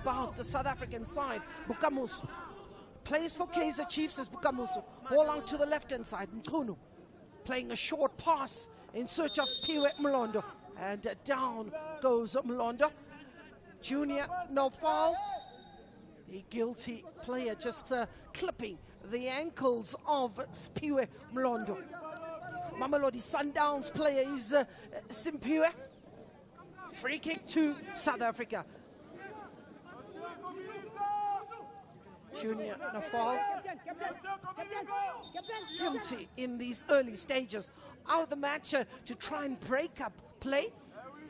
about the South African side. Bukamusu plays for Kaizer Chiefs as Bukamusu. Ball on to the left-hand side. Mkhunu playing a short pass in search of Spiwe Mlondo. And down goes Mlondo. Junior, no foul. The guilty player just clipping the ankles of Spiwe Mlondo. Mamelodi Sundowns player is Simpiwe. Free kick to South Africa. Junior, no foul. Guilty in these early stages of the match to try and break up play.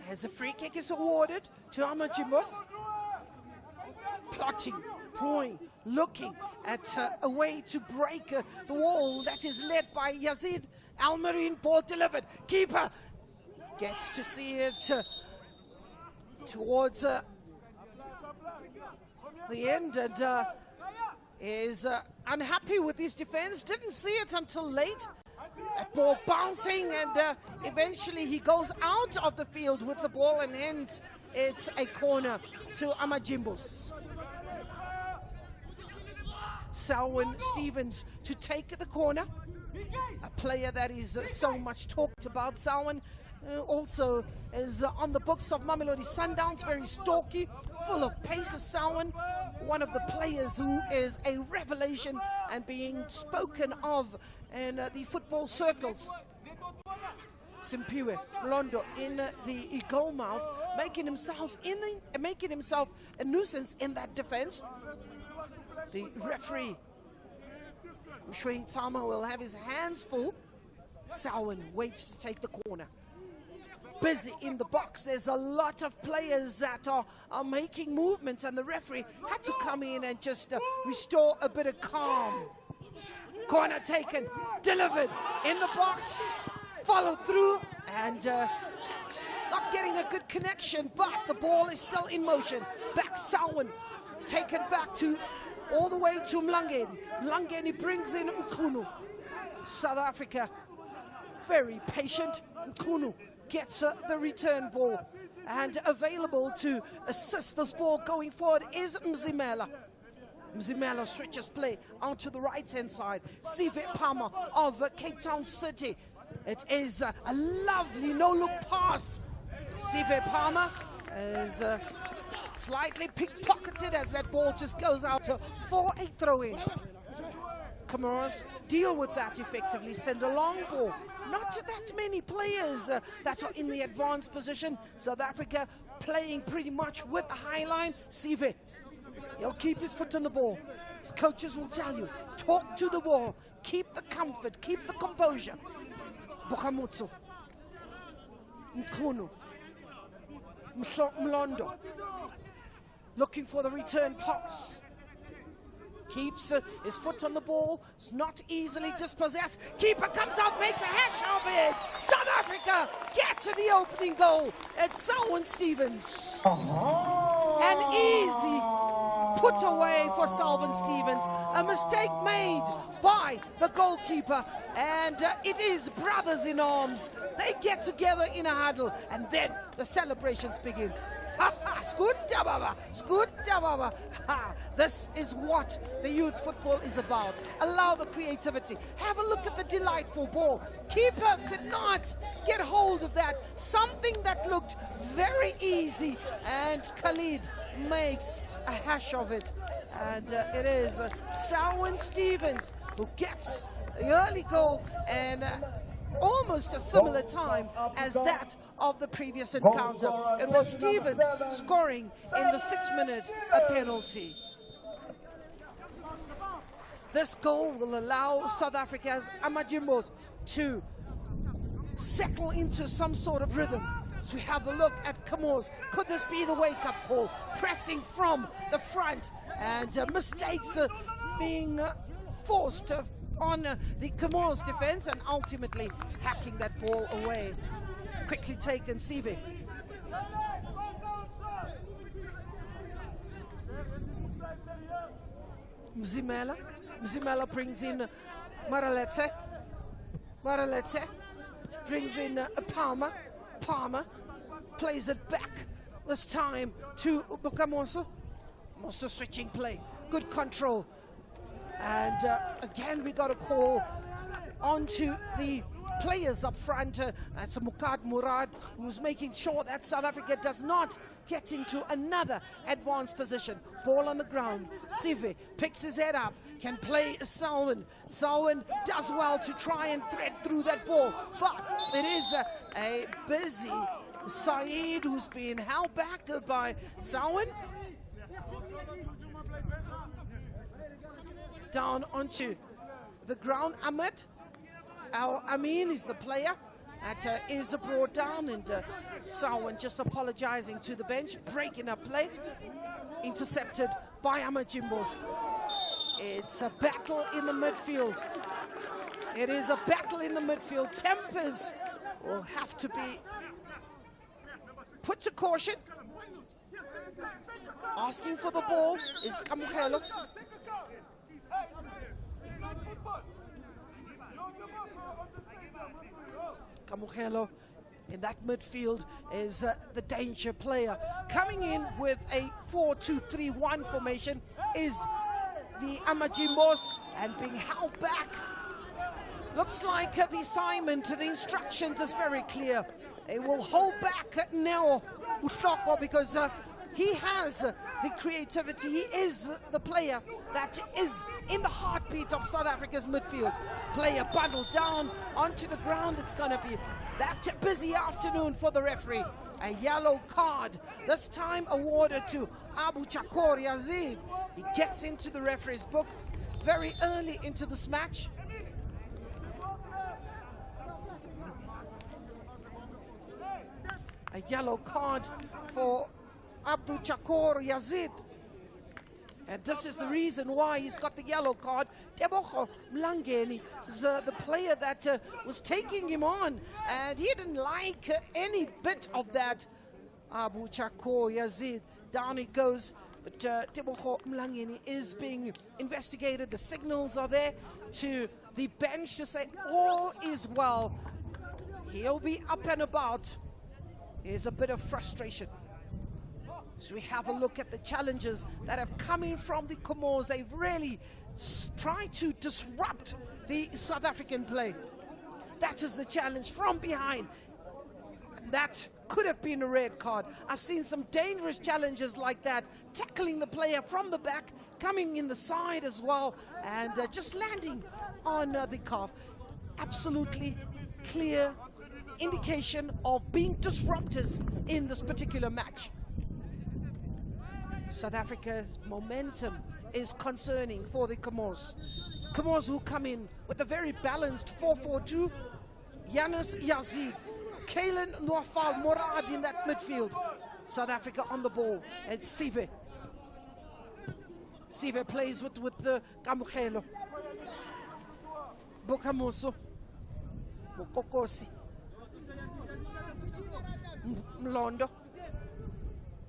As a free kick is awarded to Amajimbos. Plotting, ploying, looking at a way to break the wall that is led by Yazid Al-Marine. Ball delivered. Keeper gets to see it towards the end and is unhappy with his defense. Didn't see it until late. That ball bouncing and eventually he goes out of the field with the ball and hence it's a corner to Amajimbos. Selwyn Stevens to take the corner. A player that is so much talked about. Selwyn also is on the books of Mamelodi Sundowns, very stalky, full of pace. Selwyn, one of the players who is a revelation and being spoken of in the football circles. Simpiwe Mlondo in the goal mouth, making himself a nuisance in that defense. The referee Mshwe Tama will have his hands full. Selwyn waits to take the corner. Busy in the box. There's a lot of players that are making movements and the referee had to come in and just restore a bit of calm. Corner taken, delivered in the box, followed through and not getting a good connection, but the ball is still in motion. Back Selwyn, taken back to all the way to Mlangeni. Mlangeni brings in Mkhunu. South Africa very patient. Mkhunu gets the return ball and available to assist this ball going forward is Mzimela. Mzimela switches play onto the right-hand side. Sive Palmer of Cape Town City. It is a lovely no-look pass. Sive Palmer is slightly pickpocketed as that ball just goes out for a throw-in. Comoros deal with that effectively, send a long ball. Not that many players that are in the advanced position. South Africa playing pretty much with the high line. Sive, he'll keep his foot on the ball. His coaches will tell you, talk to the ball, keep the comfort, keep the composure. Bukamutsu, Mkhunu, Mlondo, looking for the return pass. Keeps his foot on the ball. It's not easily dispossessed. Keeper comes out, makes a hash of it. South Africa get to the opening goal. It's Selwyn Stevens. An easy put away for Selwyn Stevens. A mistake made by the goalkeeper. And it is brothers in arms. They get together in a huddle. And then the celebrations begin. This is what the youth football is about. Allow the creativity. Have a look at the delightful ball. Keeper could not get hold of that. Something that looked very easy. And Khalid makes a hash of it. And it is Selwyn Stevens who gets the early goal and almost a similar time as that of the previous encounter. It was Stevens scoring in the 6th minute a penalty. This goal will allow South Africa's Amajimbos to settle into some sort of rhythm. So we have a look at Comoros. Could this be the wake-up call? Pressing from the front and mistakes being forced on the Comoros defense and ultimately hacking that ball away. Quickly taken, Sive. Mzimela brings in Maraletse. Maraletse brings in Palmer. Palmer plays it back, this time to Bukamoso. Also switching play, good control. And again, we got a call onto the players up front. That's Mukad Murad, who's making sure that South Africa does not get into another advanced position. Ball on the ground. Sive picks his head up, can play Selwyn. Selwyn does well to try and thread through that ball, but it is a busy Saeed who's being held back by Selwyn. Down onto the ground, Ahmed Al-Amin is the player that is brought down, and Selwyn just apologizing to the bench, breaking up play, intercepted by Amajimbos. It's a battle in the midfield. It is a battle in the midfield. Tempers will have to be put to caution. Asking for the ball is Kamuhelo. Kamuhelo in that midfield is the danger player. Coming in with a 4-2-3-1 formation is the Amajimbos, and being held back. Looks like the assignment, the instructions is very clear. They will hold back now Uhloko because he has the creativity. He is the player that is in the heartbeat of South Africa's midfield. Player bundled down onto the ground. It's going to be that busy afternoon for the referee. A yellow card, this time awarded to Abu Chakor Yazid. He gets into the referee's book very early into this match. A yellow card for Abdul Chakor Yazid. And this is the reason why he's got the yellow card. Tebogo Mlangeni is the player that was taking him on, and he didn't like any bit of that. Abu Chakor Yazid, down he goes. But Tebogo Mlangeni is being investigated. The signals are there to the bench to say all is well. He'll be up and about. There's a bit of frustration. So we have a look at the challenges that have come in from the Comoros. They've really tried to disrupt the South African play. That is the challenge from behind. That could have been a red card. I've seen some dangerous challenges like that, tackling the player from the back, coming in the side as well, and just landing on the calf. Absolutely clear indication of being disruptors in this particular match. South Africa's momentum is concerning for the Comoros. Comoros who come in with a very balanced 4-4-2. Yanis Yazid, Kalen Nwafal Morad in that midfield. South Africa on the ball. It's Sive. Sive plays with the Kamuhelo. Bokamoso. Mokokosi. Mlondo.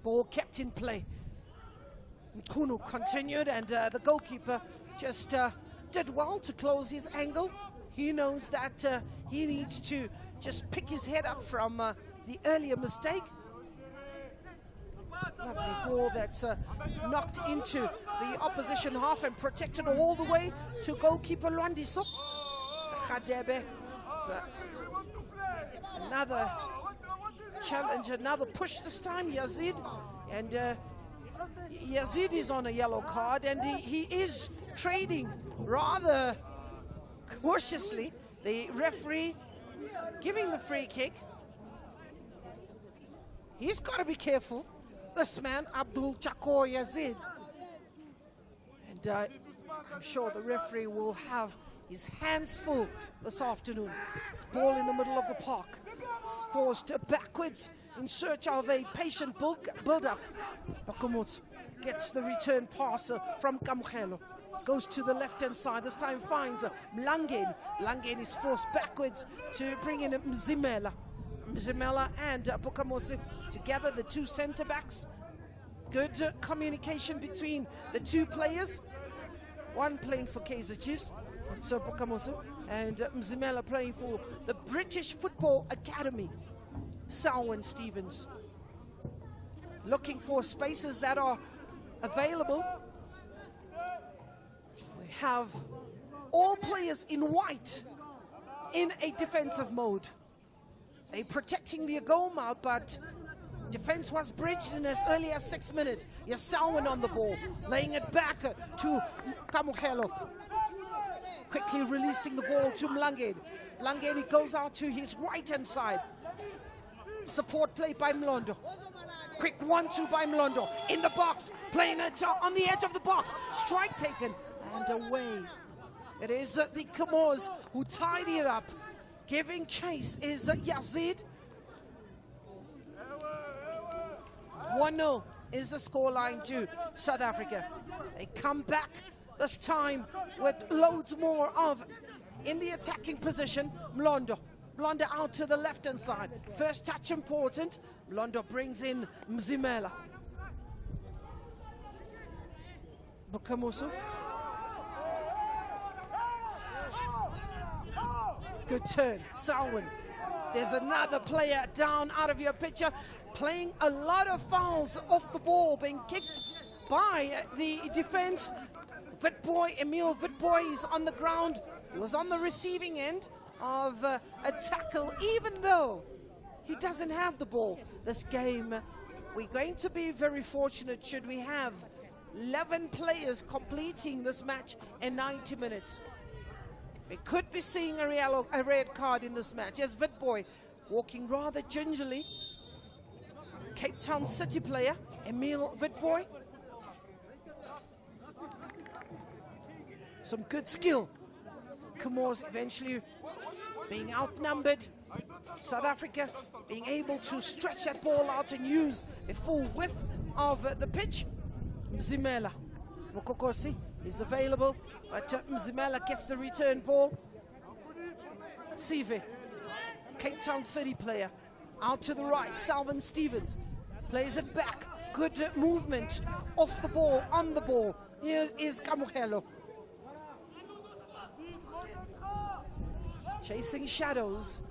Ball kept in play. Nkunu continued, and the goalkeeper just did well to close his angle. He knows that he needs to just pick his head up from the earlier mistake. Lovely ball that's knocked into the opposition half and protected all the way to goalkeeper Lwandiso. Another challenge, another push this time, Yazid. And Yazid is on a yellow card, and he is trading rather cautiously. The referee giving the free kick. He's got to be careful, this man, Abdul Chakor Yazid. And I'm sure the referee will have his hands full this afternoon. It's ball in the middle of the park. It's forced backwards in search of a patient build-up. Bakumut gets the return pass from Kamuhelo. Goes to the left-hand side. This time finds Mlangeni. Mlangeni is forced backwards to bring in Mzimela. Mzimela and Bokamosi together, the two centre-backs. Good communication between the two players. One playing for Kaizer Chiefs, so Bokamosi, and Mzimela playing for the British Football Academy. Selwyn Stevens looking for spaces that are available. We have all players in white in a defensive mode. They're protecting the goal mouth, but defense was bridged in as early as 6 minutes. Yasalwan on the ball, laying it back to Kamuhelo. Quickly releasing the ball to Mlangeni. Mlangeni goes out to his right-hand side. Support play by Mlondo. Quick 1-2 by Mlondo. In the box, playing it on the edge of the box. Strike taken and away. It is the Comoros who tidy it up. Giving chase is Yazid. 1-0 is the scoreline to South Africa. They come back this time with loads more of in the attacking position. Mlondo out to the left-hand side. First touch important. Mlondo brings in Mzimela. Bukamusu. Good turn, Salwin. There's another player down out of your picture, playing a lot of fouls off the ball, being kicked by the defense. Witboy, Emil Witboy is on the ground. He was on the receiving end of a tackle, even though he doesn't have the ball. This game, we're going to be very fortunate should we have 11 players completing this match in 90 minutes. We could be seeing a red card in this match. As Witboy walking rather gingerly. Cape Town City player, Emil Witboy. Some good skill. Comoros eventually being outnumbered. South Africa being able to stretch that ball out and use a full width of the pitch. Mzimela Mokokosi is available, but Mzimela gets the return ball. Sive, Cape Town City player, out to the right. Salvin Stevens plays it back. Good movement off the ball, on the ball. Here is Kamuhelo. Chasing shadows,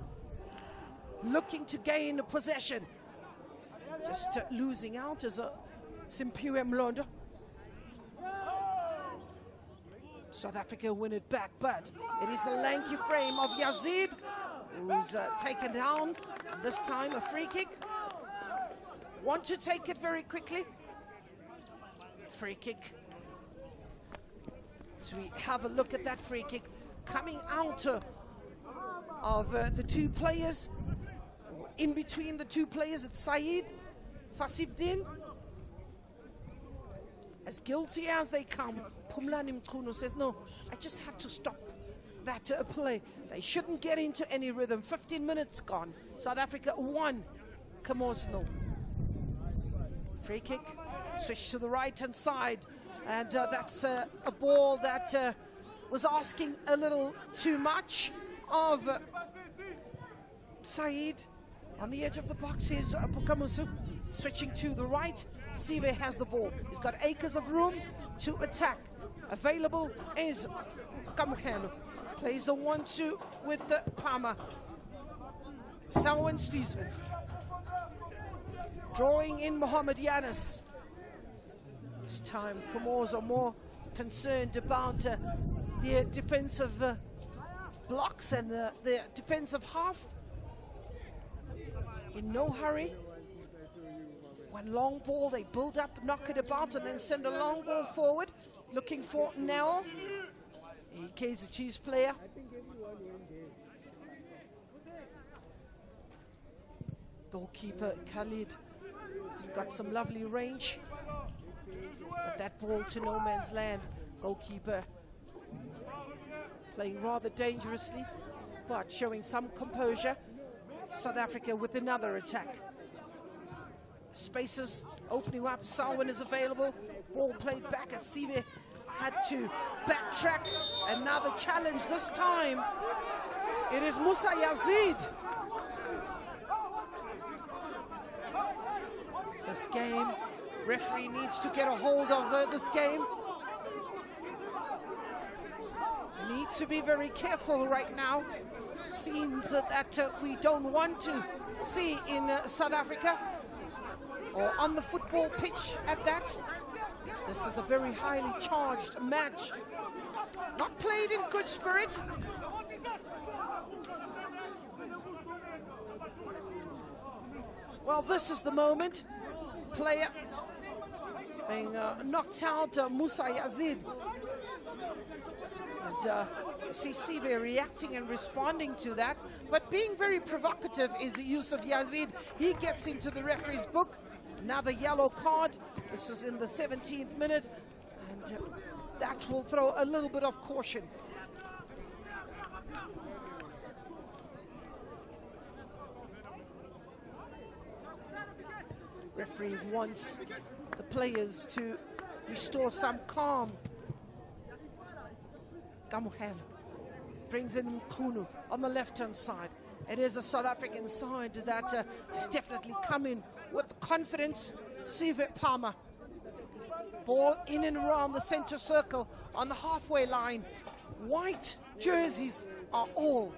looking to gain possession. Just losing out as a Simpiwe Mlondo. South Africa win it back, but it is the lanky frame of Yazid who's taken down. This time a free kick. Want to take it very quickly. Free kick. So we have a look at that free kick coming out of the two players. In between the two players, it's Saeed Fasibdin. As guilty as they come, Pumlani Mkuno says, no, I just had to stop that play. They shouldn't get into any rhythm. 15 minutes gone. South Africa 1, Comoros 0. Free kick, switch to the right-hand side. And that's a ball that was asking a little too much of Saeed. On the edge of the box is Pukamusu, switching to the right. Sive has the ball. He's got acres of room to attack. Available is Kamuhelo. Plays the 1-2 with the Palmer. Salwan Steesman. Drawing in Mohamed Yanis. This time, Comoros are more concerned about their defensive blocks and their defensive half. In no hurry. One long ball, they build up, knock it about, and then send a long ball forward, looking for Nell. EK's a Chiefs player. Goalkeeper Khalid has got some lovely range. But that ball to no man's land. Goalkeeper playing rather dangerously, but showing some composure. South Africa with another attack. Spaces opening up. Salwin is available. Ball played back as Sive had to backtrack. Another challenge this time. It is Musa Yazid. This game, referee needs to get a hold of this game. Need to be very careful right now. Scenes that we don't want to see in South Africa, or on the football pitch at that. This is a very highly charged match. Not played in good spirit. Well, this is the moment. Player being knocked out, Musa Yazid. And you see Sive reacting and responding to that. But being very provocative is the use of Yazid. He gets into the referee's book. Another yellow card. This is in the 17th minute. And that will throw a little bit of caution. Referee wants the players to restore some calm. Gamuhel brings in Mkhunu on the left-hand side. It is a South African side that has definitely come in with confidence. Sive Palmer. Ball in and around the center circle on the halfway line. White jerseys are all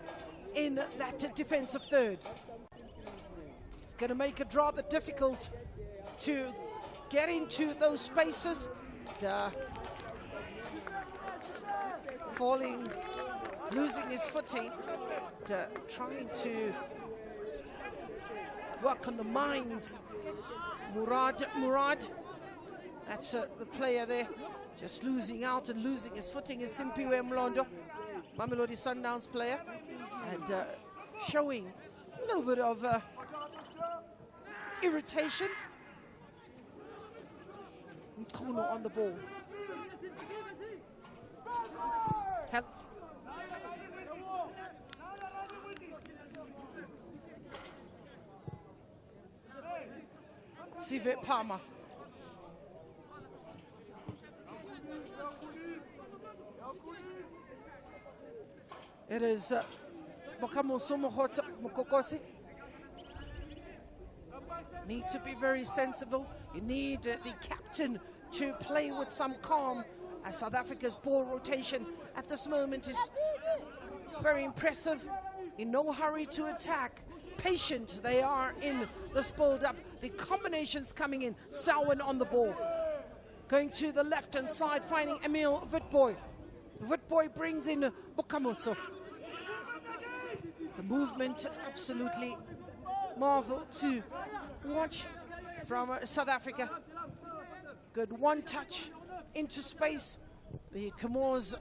in that defensive third. It's going to make it rather difficult to get into those spaces. Falling, losing his footing, trying to work on the minds. Murad, that's the player there, just losing out and losing his footing is Simpiwe Mlondo, Mamelodi Sundowns player, and showing a little bit of irritation. Mkhunu on the ball. Sive Palmer. It is Comoros Mokokosi. Need to be very sensible. You need the captain to play with some calm, as South Africa's ball rotation at this moment is very impressive. In no hurry to attack. Patient they are in this build-up. The combinations coming in. Selwyn on the ball. Going to the left-hand side, finding Emil Witbooi. Witbooi brings in Bokamoso. The movement, absolutely marvel to watch from South Africa. Good one touch into space. The Comoros,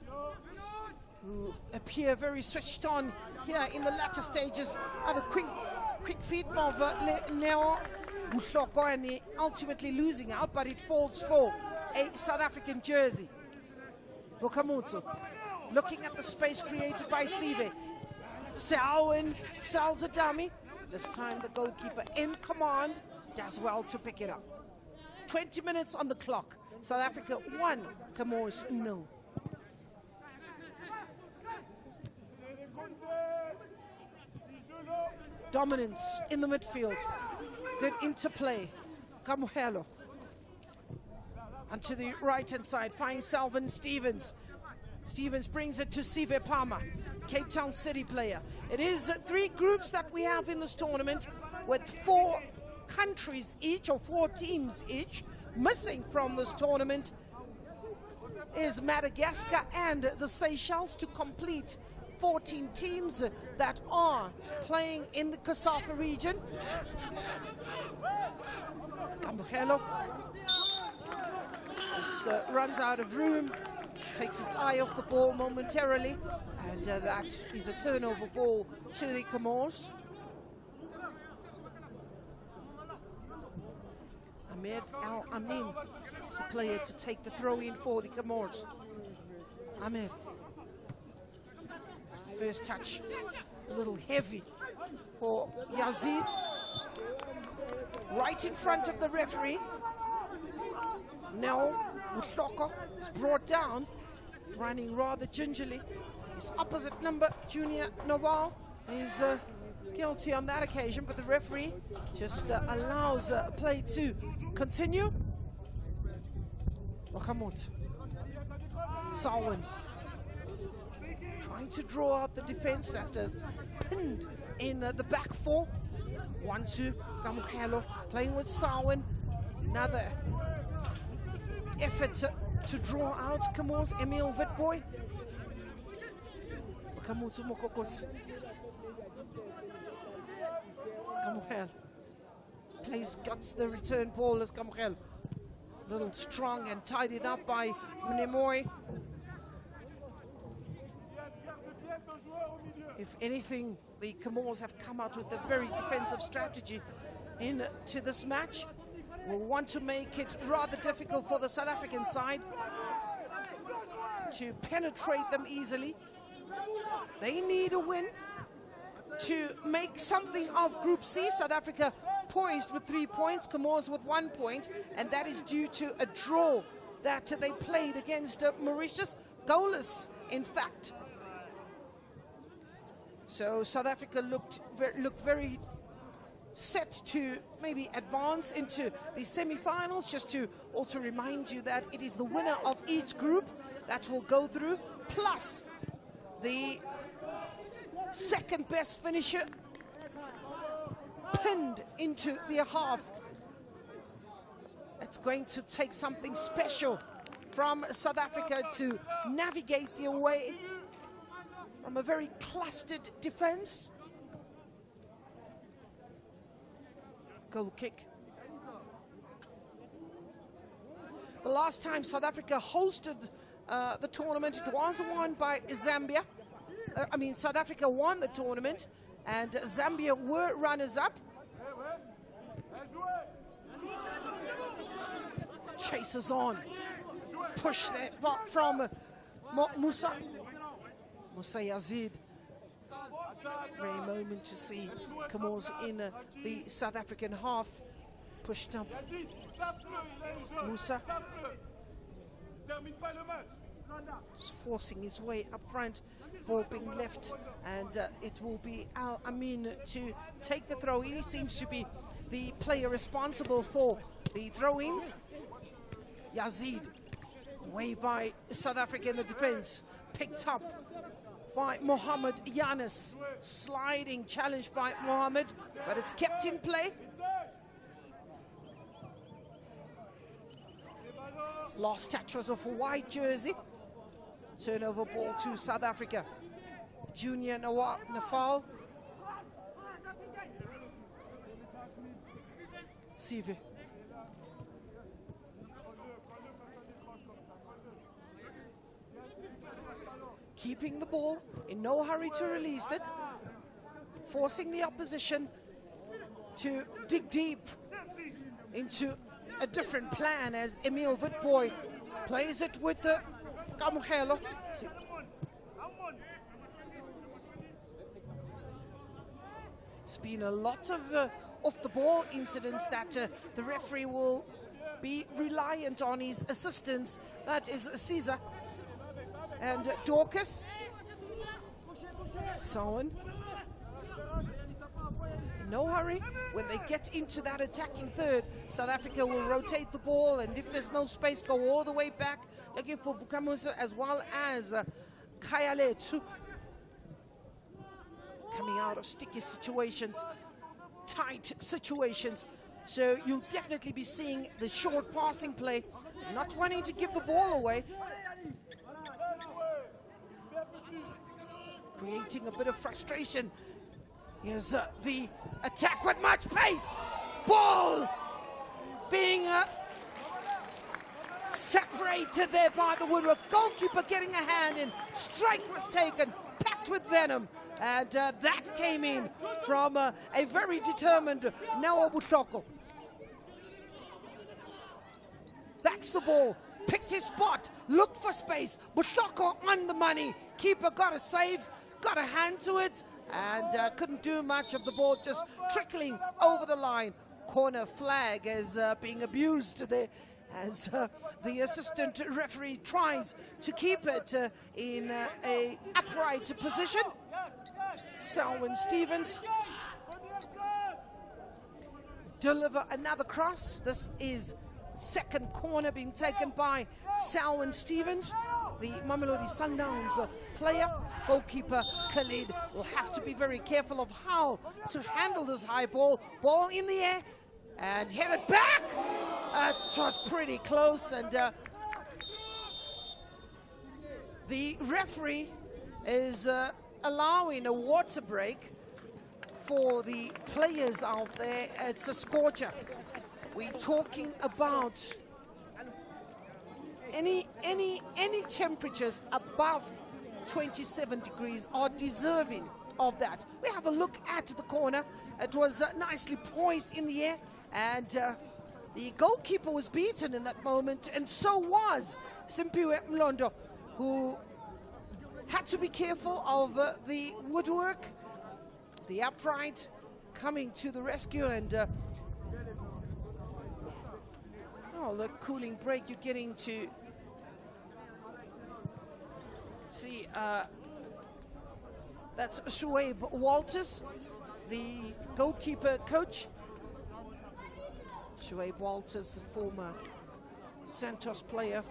who appear very switched on here in the latter stages, are the quick feed of Neo Muhloko, and ultimately losing out, but it falls for a South African jersey. Bokamutsu looking at the space created by Sive. Selwyn sells a dummy. This time the goalkeeper in command does well to pick it up. 20 minutes on the clock. South Africa 1, Comoros 0. Dominance in the midfield. Good interplay. Kamuhelo. And to the right-hand side, finds Salvin Stevens. Stevens brings it to Sive Palmer, Cape Town City player. It is 3 groups that we have in this tournament, with 4 countries each, or 4 teams each. Missing from this tournament is Madagascar and the Seychelles to complete 14 teams that are playing in the COSAFA region. Cambuchelo runs out of room, takes his eye off the ball momentarily, and that is a turnover ball to the Comoros. Ahmed Al Amin is the player to take the throw in for the Comoros. Ahmed. First touch, a little heavy for Yazid. Right in front of the referee. Now Muhloko is brought down, running rather gingerly. His opposite number, Junior Noval, is guilty on that occasion, but the referee just allows play to continue. Wakamut. Salwyn. Trying to draw out the defense that is pinned in the back 4. 1-2, Kamuhelo playing with Salwyn. Another effort to draw out Comoros. Emil Witboy. Kamutu Mokokos. Camorel plays, guts the return ball as Camorel. A little strong and tidied up by Mnemoi. If anything, the Comoros have come out with a very defensive strategy into this match. Will want to make it rather difficult for the South African side to penetrate them easily. They need a win to make something of Group C. South Africa poised with 3 points, Comoros with 1 point, and that is due to a draw that they played against Mauritius, goalless in fact. So South Africa looked very set to maybe advance into the semi-finals. Just to also remind you that it is the winner of each group that will go through, plus the second best finisher pinned into their half. It's going to take something special from South Africa to navigate their way from a very clustered defense. Goal kick. The last time South Africa hosted the tournament, it was won by Zambia. South Africa won the tournament and Zambia were runners-up. Chases on. Push there from Musa Yazid. Rare moment to see Comoros in the South African half. Pushed up. Musa forcing his way up front. Ball being left, and it will be Al Amin to take the throw. He seems to be the player responsible for the throw-ins. Yazid, way by South Africa in the defense, picked up by Mohamed Yanis. Sliding challenge by Mohamed, but it's kept in play. Last touch was of a white jersey. Turnover ball to South Africa. Junior Nafal. Sive. Keeping the ball, in no hurry to release it. Forcing the opposition to dig deep into a different plan as Emil Witboy plays it with the Camorel. It's been a lot of off-the-ball incidents that the referee will be reliant on his assistants. That is Caesar and Dorcas. Sowen. No hurry. When they get into that attacking third, South Africa will rotate the ball, and if there's no space, go all the way back, looking for Bukamusa as well as Kayaletu. Coming out of sticky situations, tight situations. So you'll definitely be seeing the short passing play, not wanting to give the ball away. Creating a bit of frustration. Here's the attack with much pace. Ball being separated there by the woodwork. Goalkeeper getting a hand in. Strike was taken, packed with venom. And that came in from a very determined Nawa Butloko. That's the ball. Picked his spot, looked for space. Butloko on the money. Keeper got a save, got a hand to it, and couldn't do much of the ball, just trickling over the line. Corner flag is being abused there as the assistant referee tries to keep it in a upright position. Selwyn Stevens deliver another cross. This is second corner being taken by Selwyn Stevens, the Mamelodi Sundowns player. Goalkeeper Khalid will have to be very careful of how to handle this high ball. Ball in the air, and headed back. It was pretty close, and the referee is allowing a water break for the players out there. It's a scorcher. We're talking about any temperatures above 27 degrees are deserving of that. We have a look at the corner. It was nicely poised in the air, and the goalkeeper was beaten in that moment, and so was Simpiwe Mlondo, who had to be careful of the woodwork, the upright, coming to the rescue, and oh, the cooling break you're getting to see. That's Shuaib Walters, the goalkeeper coach. Shuaib Walters, former Santos player,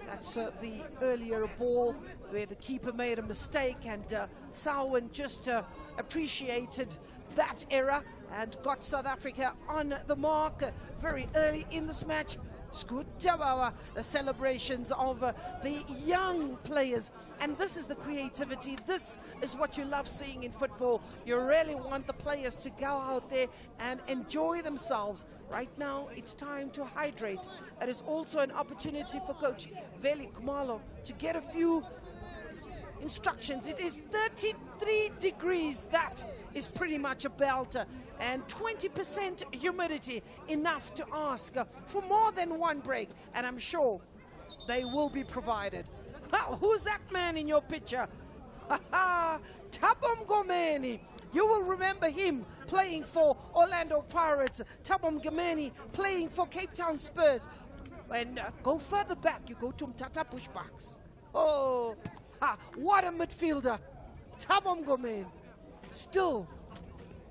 that's the earlier ball where the keeper made a mistake, and Selwyn just appreciated that error and got South Africa on the mark very early in this match. The celebrations of the young players, and this is the creativity. This is what you love seeing in football. You really want the players to go out there and enjoy themselves. Right now, it's time to hydrate. It is also an opportunity for Coach Veli Kumalo to get a few instructions. It is 33 degrees. That is pretty much a belter, and 20% humidity, enough to ask for more than one break, and I'm sure they will be provided. Well, who's that man in your picture? Thabo Mngomeni. You will remember him playing for Orlando Pirates. Thabo Mngomeni playing for Cape Town Spurs. And go further back, you go to Mtata Bushbucks. Oh, what a midfielder. Thabo Mngomeni, still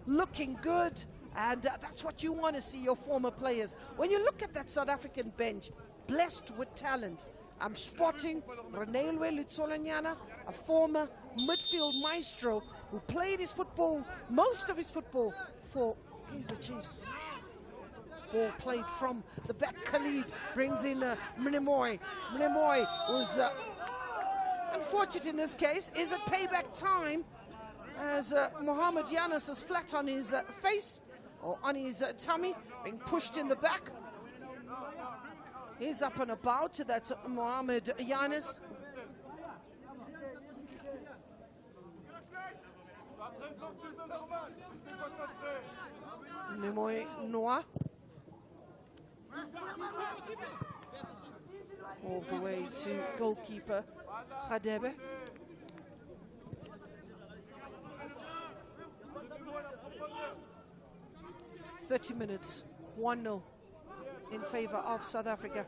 looking good, and that's what you want to see your former players. When you look at that South African bench, blessed with talent, I'm spotting Renelwe Lutsolanyana, a former midfield maestro who played his football, most of his football, for Kaizer Chiefs. Ball played from the back. Khalid brings in Mnemoy. Mnemoy was unfortunate in this case. Is it payback time, as Mohamed Yanis is flat on his face, or on his tummy, being pushed in the back. He's up and about. That's Mohamed Yanis. Nemoy Noah. All the way to goalkeeper Khadebe. "30 minutes, 1-0 in favor of South Africa."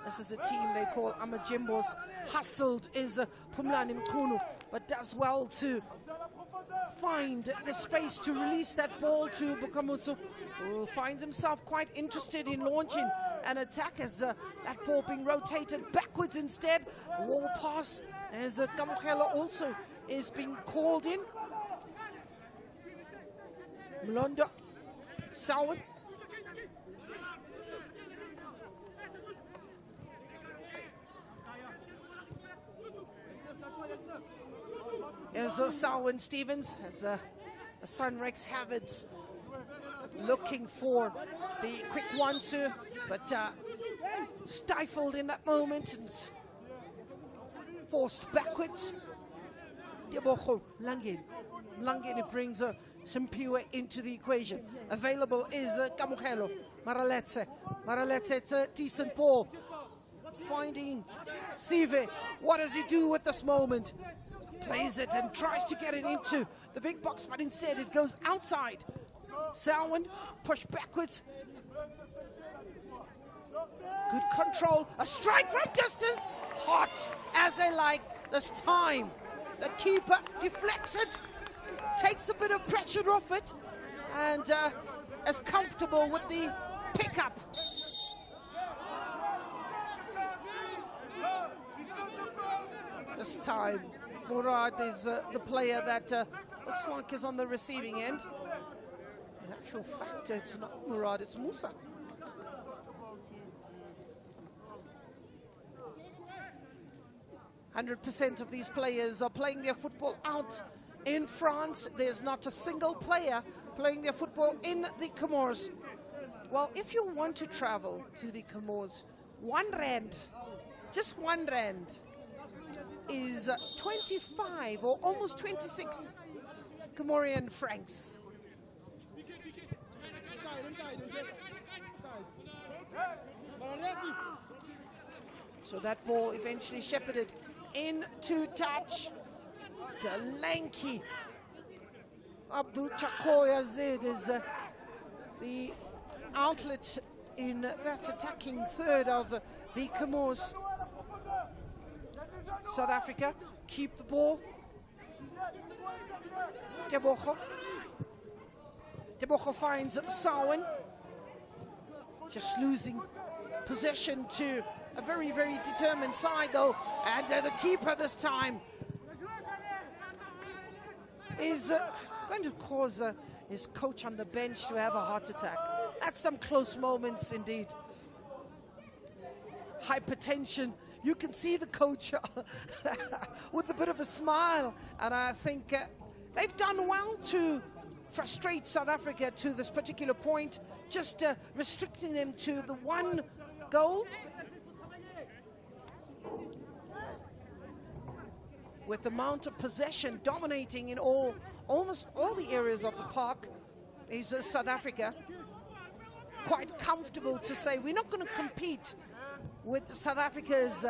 This is a team they call Amajimbos. Hustled is Pumlani Mkhunu, but does well to find the space to release that ball to Bukamusu, who finds himself quite interested in launching an attack, as that ball being rotated backwards instead. Wall pass, as Kamokhelo also is being called in. Mlondo, Selwyn. There's Selwyn Stevens, as Sunrex Havertz looking for the quick 1-2, but stifled in that moment and forced backwards. Debocho Langeni. Langeni brings Simpiwe into the equation. Available is Kamokhelo. Maraletse. Maraletse, it's a decent ball. Finding Sive. What does he do with this moment? Plays it and tries to get it into the big box, but instead it goes outside. Selwyn pushed backwards. Good control. A strike from distance. Hot as they like this time. The keeper deflects it, takes a bit of pressure off it, and is comfortable with the pickup. This time, Murad is the player that looks like is on the receiving end. actual fact, it's not Murad, it's Musa. "100% of these players are playing their football out in France. There's not a single player playing their football in the Comoros." Well, if you want to travel to the Comoros, R1, just R1, is 25 or almost 26 Comorian francs. So that ball eventually shepherded into touch. The lanky Abdul Yazid is the outlet in that attacking third of the Comoros. South Africa keep the ball. Tebogo finds Sarwin, just losing possession to a very, very determined side though, and the keeper this time is going to cause his coach on the bench to have a heart attack. At some close moments indeed. Hypertension. You can see the coach with a bit of a smile, and I think they've done well to frustrate South Africa to this particular point, just restricting them to the one goal. With the amount of possession dominating in almost all the areas of the park is South Africa. Quite comfortable to say we're not going to compete with South Africa's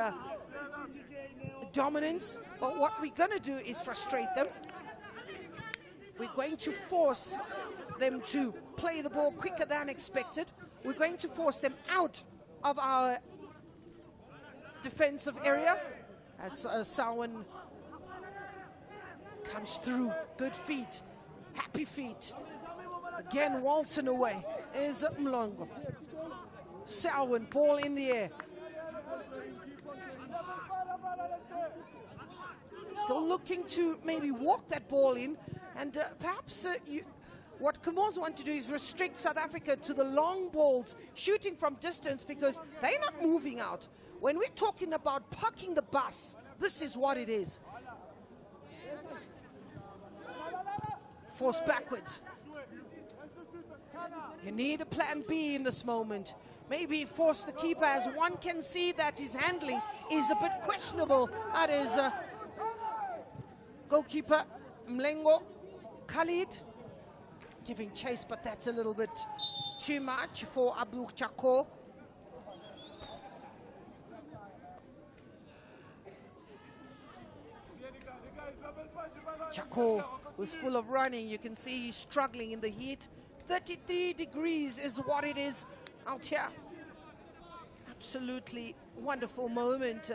dominance, but what we're going to do is frustrate them. We're going to force them to play the ball quicker than expected. We're going to force them out of our defensive area as Sarwin comes through. Good feet, happy feet. Again, waltzing away is Mlongo. Sarwin, ball in the air. Still looking to maybe walk that ball in, and perhaps what Comoros want to do is restrict South Africa to the long balls, shooting from distance, because they're not moving out. When we're talking about parking the bus, this is what it is. Force backwards. You need a plan B in this moment. Maybe force the keeper, as one can see that his handling is a bit questionable. That is goalkeeper Mlengo Khalid giving chase, but that's a little bit too much for Abdul Chako. Chako was full of running. You can see he's struggling in the heat. 33 degrees is what it is out here. Absolutely wonderful moment.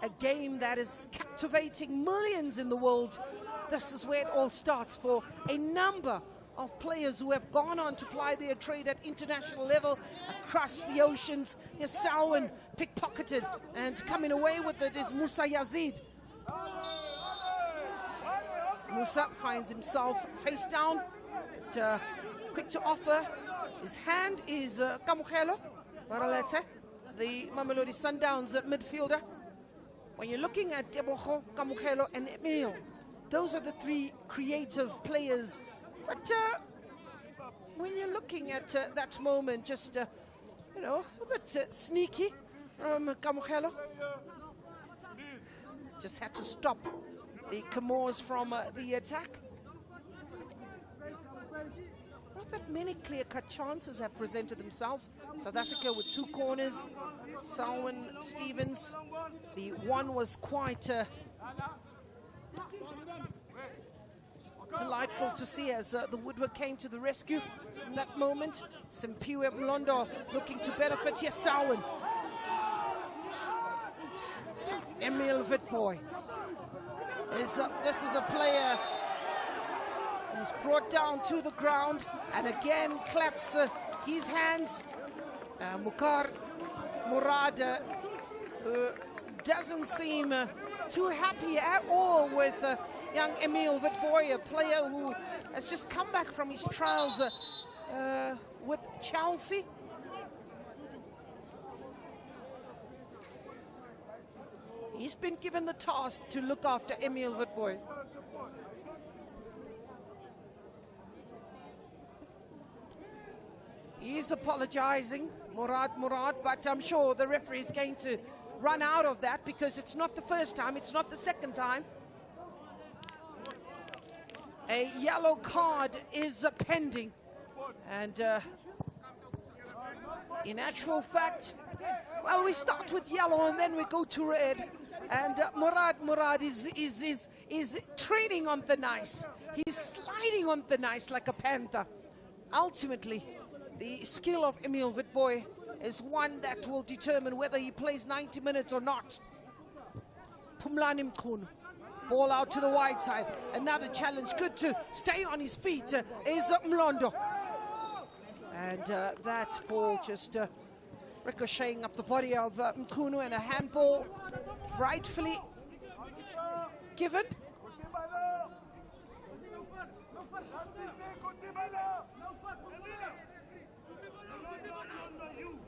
A game that is captivating millions in the world. This is where it all starts for a number of players who have gone on to ply their trade at international level across the oceans. Here's Sarwin, pickpocketed, and coming away with it is Musa Yazid. Musa finds himself face down, quick to offer. His hand is Kamogelo Maralete, the Mamelodi Sundowns midfielder. When you're looking at Tebogo, Kamogelo, and Emil, those are the three creative players. But when you're looking at that moment, just, you know, a bit sneaky from Kamogelo. Just had to stop the Comoros from the attack. Not that many clear-cut chances have presented themselves. South Africa with two corners. Sarwin, Stevens. The one was quite delightful to see as the woodwork came to the rescue in that moment. Simpiwe Mlondo looking to benefit. Yes, Sarwin. Emil Witboy. This is a player who's brought down to the ground and again claps his hands. Mukar Murad doesn't seem too happy at all with young Emil Witboy, a player who has just come back from his trials with Chelsea. He's been given the task to look after Emil Witbooi. He's apologizing, Murad, but I'm sure the referee is going to run out of that because it's not the first time, it's not the second time. A yellow card is pending, and in actual fact, well, we start with yellow and then we go to red, and Murad is treading on thin ice. He's sliding on thin ice like a panther. Ultimately, the skill of Emil Witbooi is one that will determine whether he plays 90 minutes or not. Phumlani Mchunu, ball out to the wide side. Another challenge, good to stay on his feet, is Mlondo. And that ball just ricocheting up the body of Mchunu, and a handball rightfully given.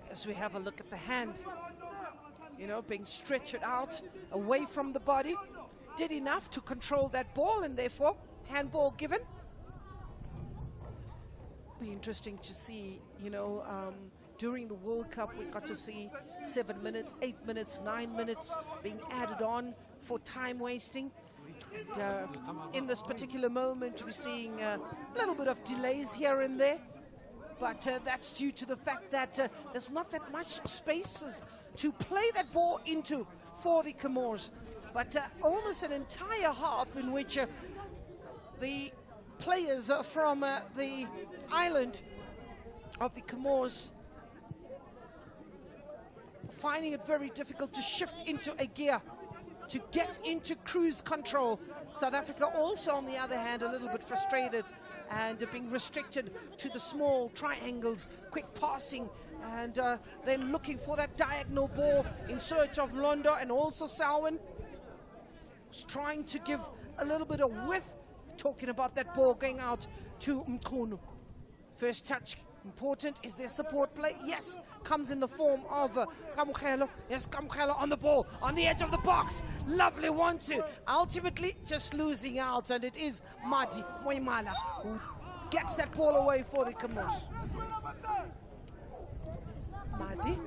As we have a look at the hand, you know, being stretched out away from the body, did enough to control that ball, and therefore handball given. Be interesting to see, you know, during the World Cup we got to see 7 minutes, 8 minutes, 9 minutes being added on for time wasting. And, in this particular moment we're seeing a little bit of delays here and there, but that's due to the fact that there's not that much spaces to play that ball into for the Comoros. But almost an entire half in which the players from the island of the Comoros finding it very difficult to shift into a gear, to get into cruise control. South Africa also, on the other hand, a little bit frustrated and being restricted to the small triangles, quick passing, and then looking for that diagonal ball in search of Londo, and also Selwyn was trying to give a little bit of width, talking about that ball going out to Mchunu. First touch, important. Is there support play? Yes, comes in the form of Kamukelo. Yes, Kamukelo on the ball, on the edge of the box. Lovely 1-2. Ultimately, just losing out, and it is Madi Moimala who gets that ball away for the Comoros. Madi.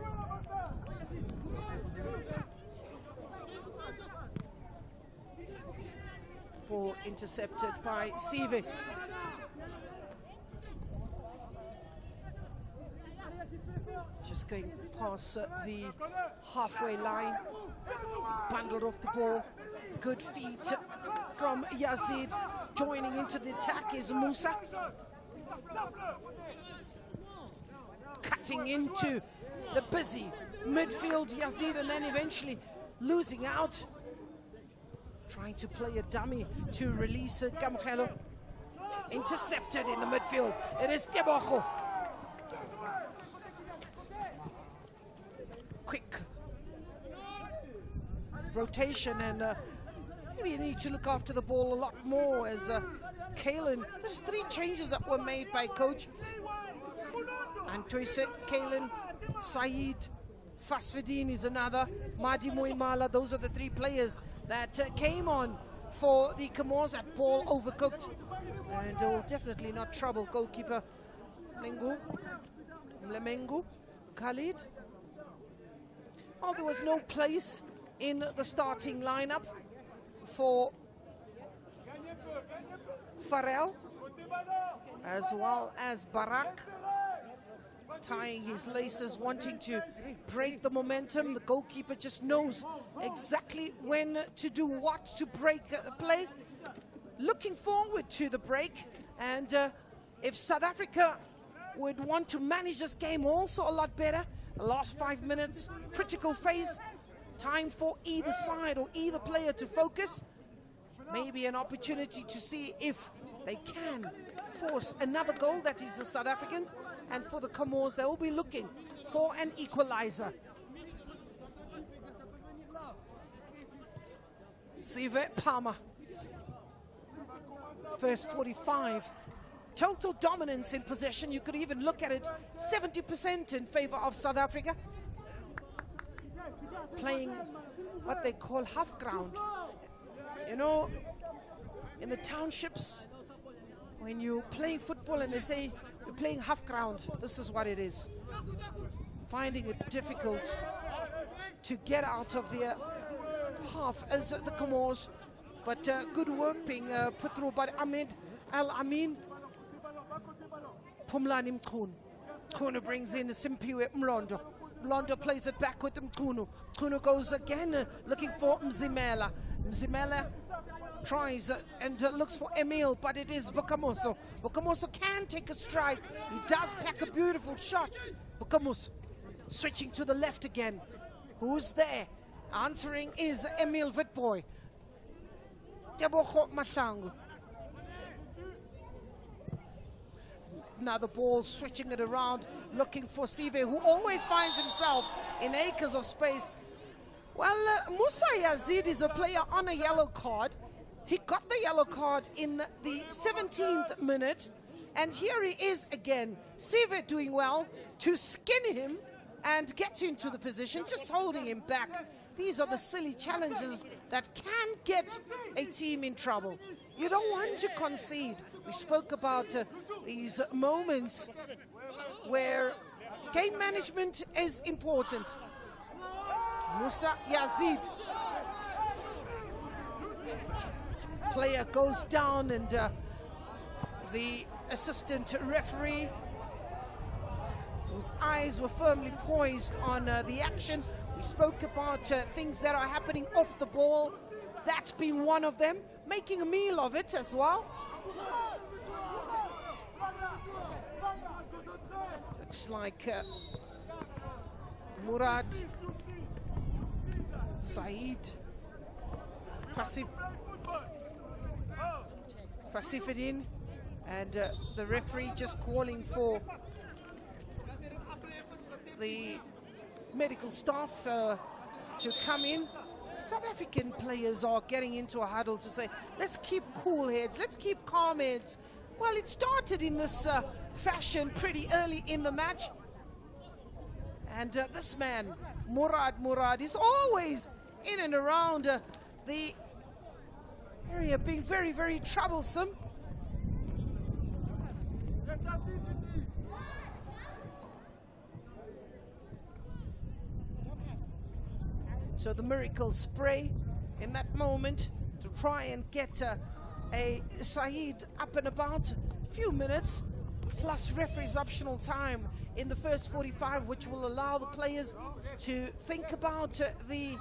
Ball intercepted by Sive. Just going past the halfway line, bundled off the ball. Good feet from Yazid. Joining into the attack is Musa. Cutting into the busy midfield, Yazid, and then eventually losing out. Trying to play a dummy to release Kamukelo. Intercepted in the midfield. It is Tebogo. Quick rotation, and maybe you need to look after the ball a lot more as Kalen. There's 3 changes that were made by coach. Antoise, Kalen, Saeed, Fasfedin is another, Madi Moimala. Those are the 3 players that came on for the Comoros. That ball overcooked, and it will definitely not trouble goalkeeper Mlemengu Khalid. Oh, there was no place in the starting lineup for Farrell, as well as Barak, tying his laces, wanting to break the momentum. The goalkeeper just knows exactly when to do what to break the play. Looking forward to the break, and if South Africa would want to manage this game also a lot better, the last 5 minutes, critical phase, time for either side or either player to focus. Maybe an opportunity to see if they can force another goal, that is the South Africans, and for the Comoros, they will be looking for an equalizer. Sive Palmer. First 45 total dominance in possession. You could even look at it 70% in favor of South Africa. Playing what they call half ground. You know, in the townships, when you play football and they say you're playing half ground, this is what it is. Finding it difficult to get out of their half as the Comoros, but good work being put through by Ahmed Al-Amin. Pumlani Mkhunu. Mkhunu brings in Simpiwe Mlondo. Mlondo plays it back with Mkhunu. Mkhunu goes again looking for Mzimela. Mzimela tries and looks for Emil, but it is Bukamoso. Bukamoso can take a strike. He does pack a beautiful shot. Bukamoso switching to the left again. Who's there? Answering is Emil Witboy. Tebogo Mahlangu. Now the ball, switching it around, looking for Sive, who always finds himself in acres of space. Well, Musa Yazid is a player on a yellow card. He got the yellow card in the 17th minute, and here he is again. Sive doing well to skin him and get into the position, just holding him back. These are the silly challenges that can get a team in trouble. You don't want to concede. We spoke about these moments where game management is important. Musa Yazid. Player goes down, and the assistant referee, whose eyes were firmly poised on the action. We spoke about things that are happening off the ball, that being one of them, making a meal of it as well. Looks like Murad, Saeed, Fasifidin, and the referee just calling for the medical staff to come in. South African players are getting into a huddle to say, let's keep cool heads, let's keep calm heads. Well, it started in this fashion pretty early in the match. And this man, Murad, is always in and around the area, being very, very troublesome. So the miracle spray in that moment to try and get a Saeed up and about. A few minutes plus referee's optional time in the first 45, which will allow the players to think about the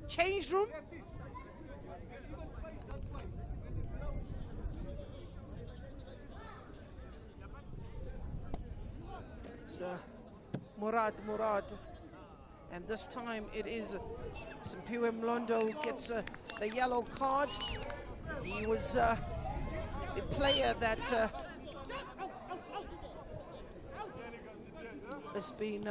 change room. So Murad, and this time it is Simpiwe Mlondo who gets the yellow card. He was the player that has been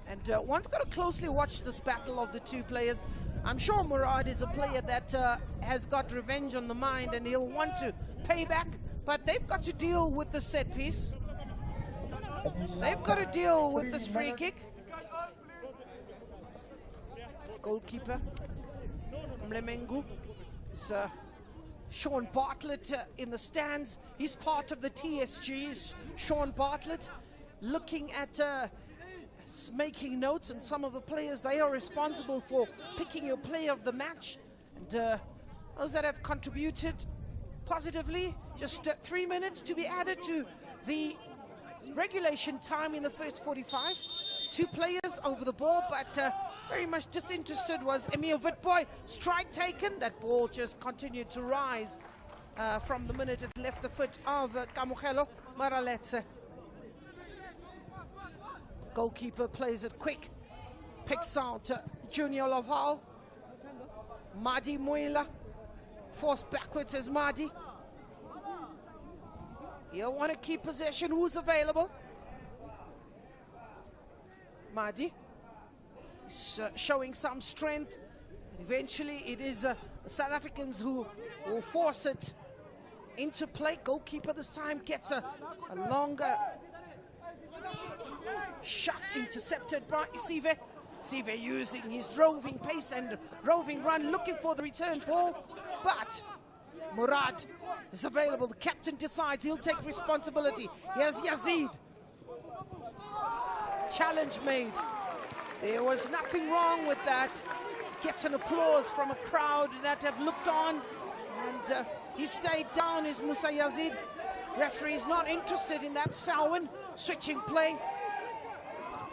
and one's got to closely watch this battle of the two players. I'm sure Murad is a player that has got revenge on the mind, and he'll want to pay back, but they've got to deal with the set piece. They've got to deal with this free kick. Goalkeeper Mlemengu. It's Sean Bartlett in the stands. He's part of the TSGs. Sean Bartlett looking at making notes, and some of the players, they are responsible for picking your player of the match. And those that have contributed positively, just 3 minutes to be added to the regulation time in the first 45. Two players over the ball, but very much disinterested was Emil Witboy. Strike taken. That ball just continued to rise from the minute it left the foot of Kamogelo Maraletse. Goalkeeper plays it quick, picks out Junior Laval. Madi Muela forced backwards as Madi. He'll want to keep possession. Who's available? Madi is showing some strength. Eventually it is the South Africans who will force it into play. Goalkeeper this time gets a longer shot intercepted by Sive. Sive using his roving pace and roving run, looking for the return ball, but Murad is available. The captain decides he'll take responsibility. Here's Yazid. Challenge made. There was nothing wrong with that. Gets an applause from a crowd that have looked on, and he stayed down. Is Musa Yazid. Referee is not interested in that. Salwan switching play.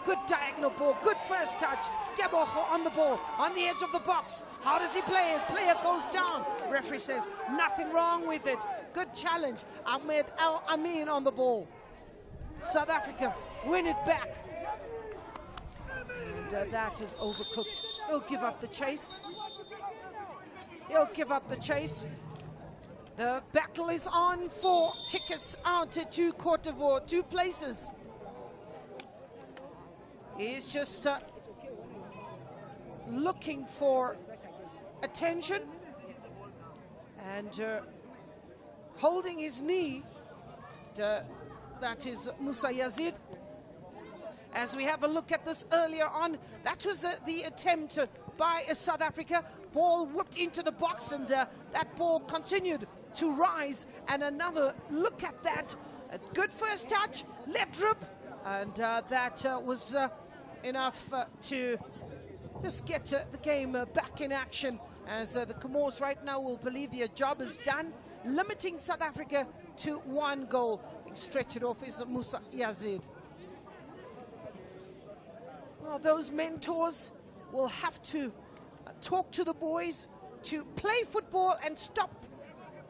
Good diagonal ball, good first touch. Jeboho on the ball, on the edge of the box. How does he play it? Player goes down. Referee says nothing wrong with it. Good challenge. Ahmed Al Amin on the ball. South Africa win it back. And that is overcooked. He'll give up the chase. He'll give up the chase. The battle is on for tickets out to Cote d'Ivoire, 2 places. He's just looking for attention and holding his knee. That is Musa Yazid. As we have a look at this earlier on, that was the attempt by South Africa. Ball whipped into the box, and that ball continued to rise. And another look at that. A good first touch, let drip, and that was enough to just get the game back in action, as the Comoros right now will believe their job is done, limiting South Africa to 1 goal. Stretch it off is Musa Yazid. Well, those mentors will have to talk to the boys to play football and stop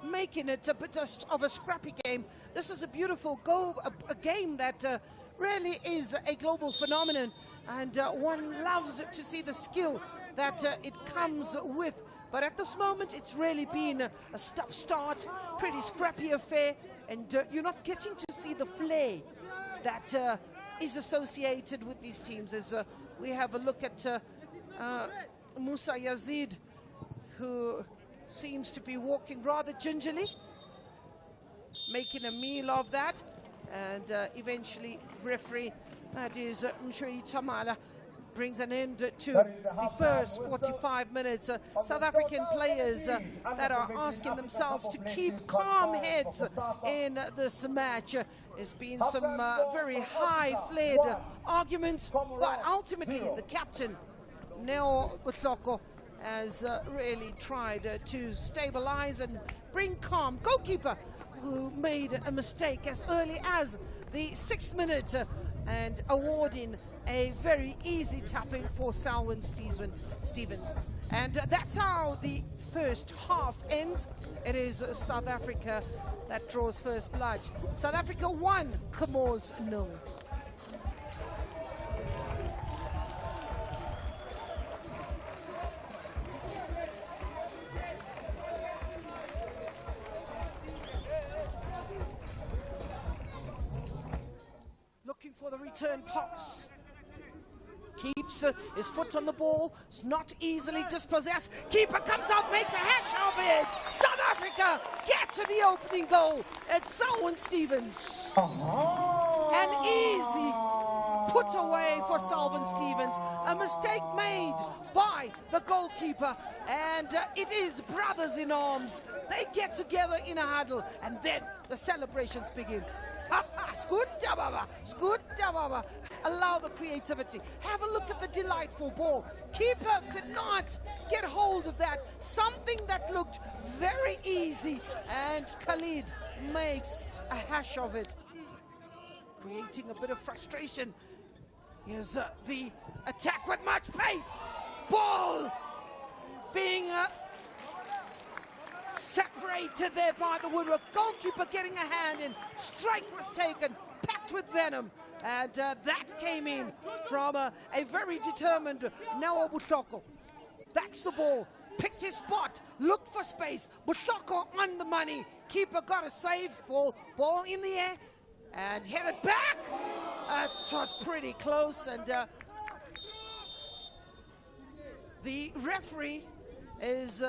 making it a bit of a scrappy game. This is a beautiful goal, a game that really is a global phenomenon, and one loves to see the skill that it comes with. But at this moment, it's really been a stop-start, pretty scrappy affair, and you're not getting to see the flair that is associated with these teams. As we have a look at Musa Yazid, who seems to be walking rather gingerly, making a meal of that, and eventually referee, that is Mshui Tamala, brings an end to the first 45 minutes. South African players that are asking themselves to keep calm heads in this match. There's been some very high-flared arguments, but ultimately the captain, Neo Butloko, has really tried to stabilize and bring calm. Goalkeeper, who made a mistake as early as the 6th minute, and awarding a very easy tap-in for Salwan Stevens. And that's how the first half ends. It is South Africa that draws first blood. South Africa 1, Comoros 0. Looking for the return pass. Keeps his foot on the ball. It's not easily dispossessed. Keeper comes out, makes a hash of it. South Africa get to the opening goal. It's Salwan Stevens. An easy put away for Salwan Stevens. A mistake made by the goalkeeper. And it is brothers in arms. They get together in a huddle, and then the celebrations begin. Allow the creativity. Have a look at the delightful ball. Keeper could not get hold of that. Something that looked very easy, and Khalid makes a hash of it, creating a bit of frustration. Here's the attack with much pace. Ball being separated there by the woodwork. Goalkeeper getting a hand in. Strike was taken, packed with venom. And that came in from a very determined Neo Butloko. That's the ball. Picked his spot, looked for space. Butloko on the money. Keeper got a save. Ball in the air and headed back. It was pretty close, and the referee is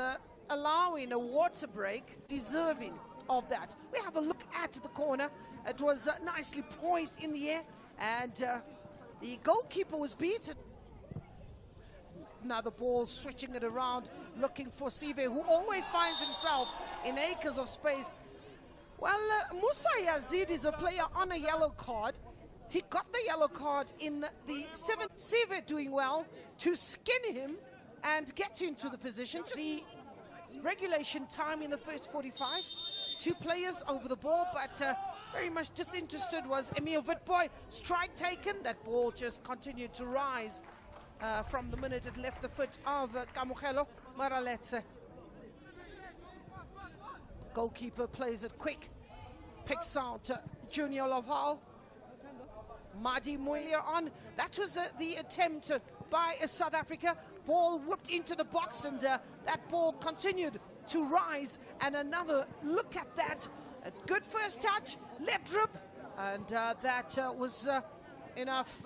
allowing a water break, deserving of that. We have a look at the corner. It was nicely poised in the air, and the goalkeeper was beaten. Now the ball, switching it around, looking for Sive, who always finds himself in acres of space. Well, Musa Yazid is a player on a yellow card. He got the yellow card in the 7th. Sive doing well to skin him and get into the position. Just the regulation time in the first 45. 2 players over the ball, but very much disinterested was Emil Witboy. Strike taken. That ball just continued to rise from the minute it left the foot of Kamogelo Maraletse. Goalkeeper plays it quick, picks out Junior Laval. Madi Moilia on. That was the attempt by South Africa. Ball whipped into the box, and that ball continued to rise. And another look at that. A good first touch, left rip, and that was enough.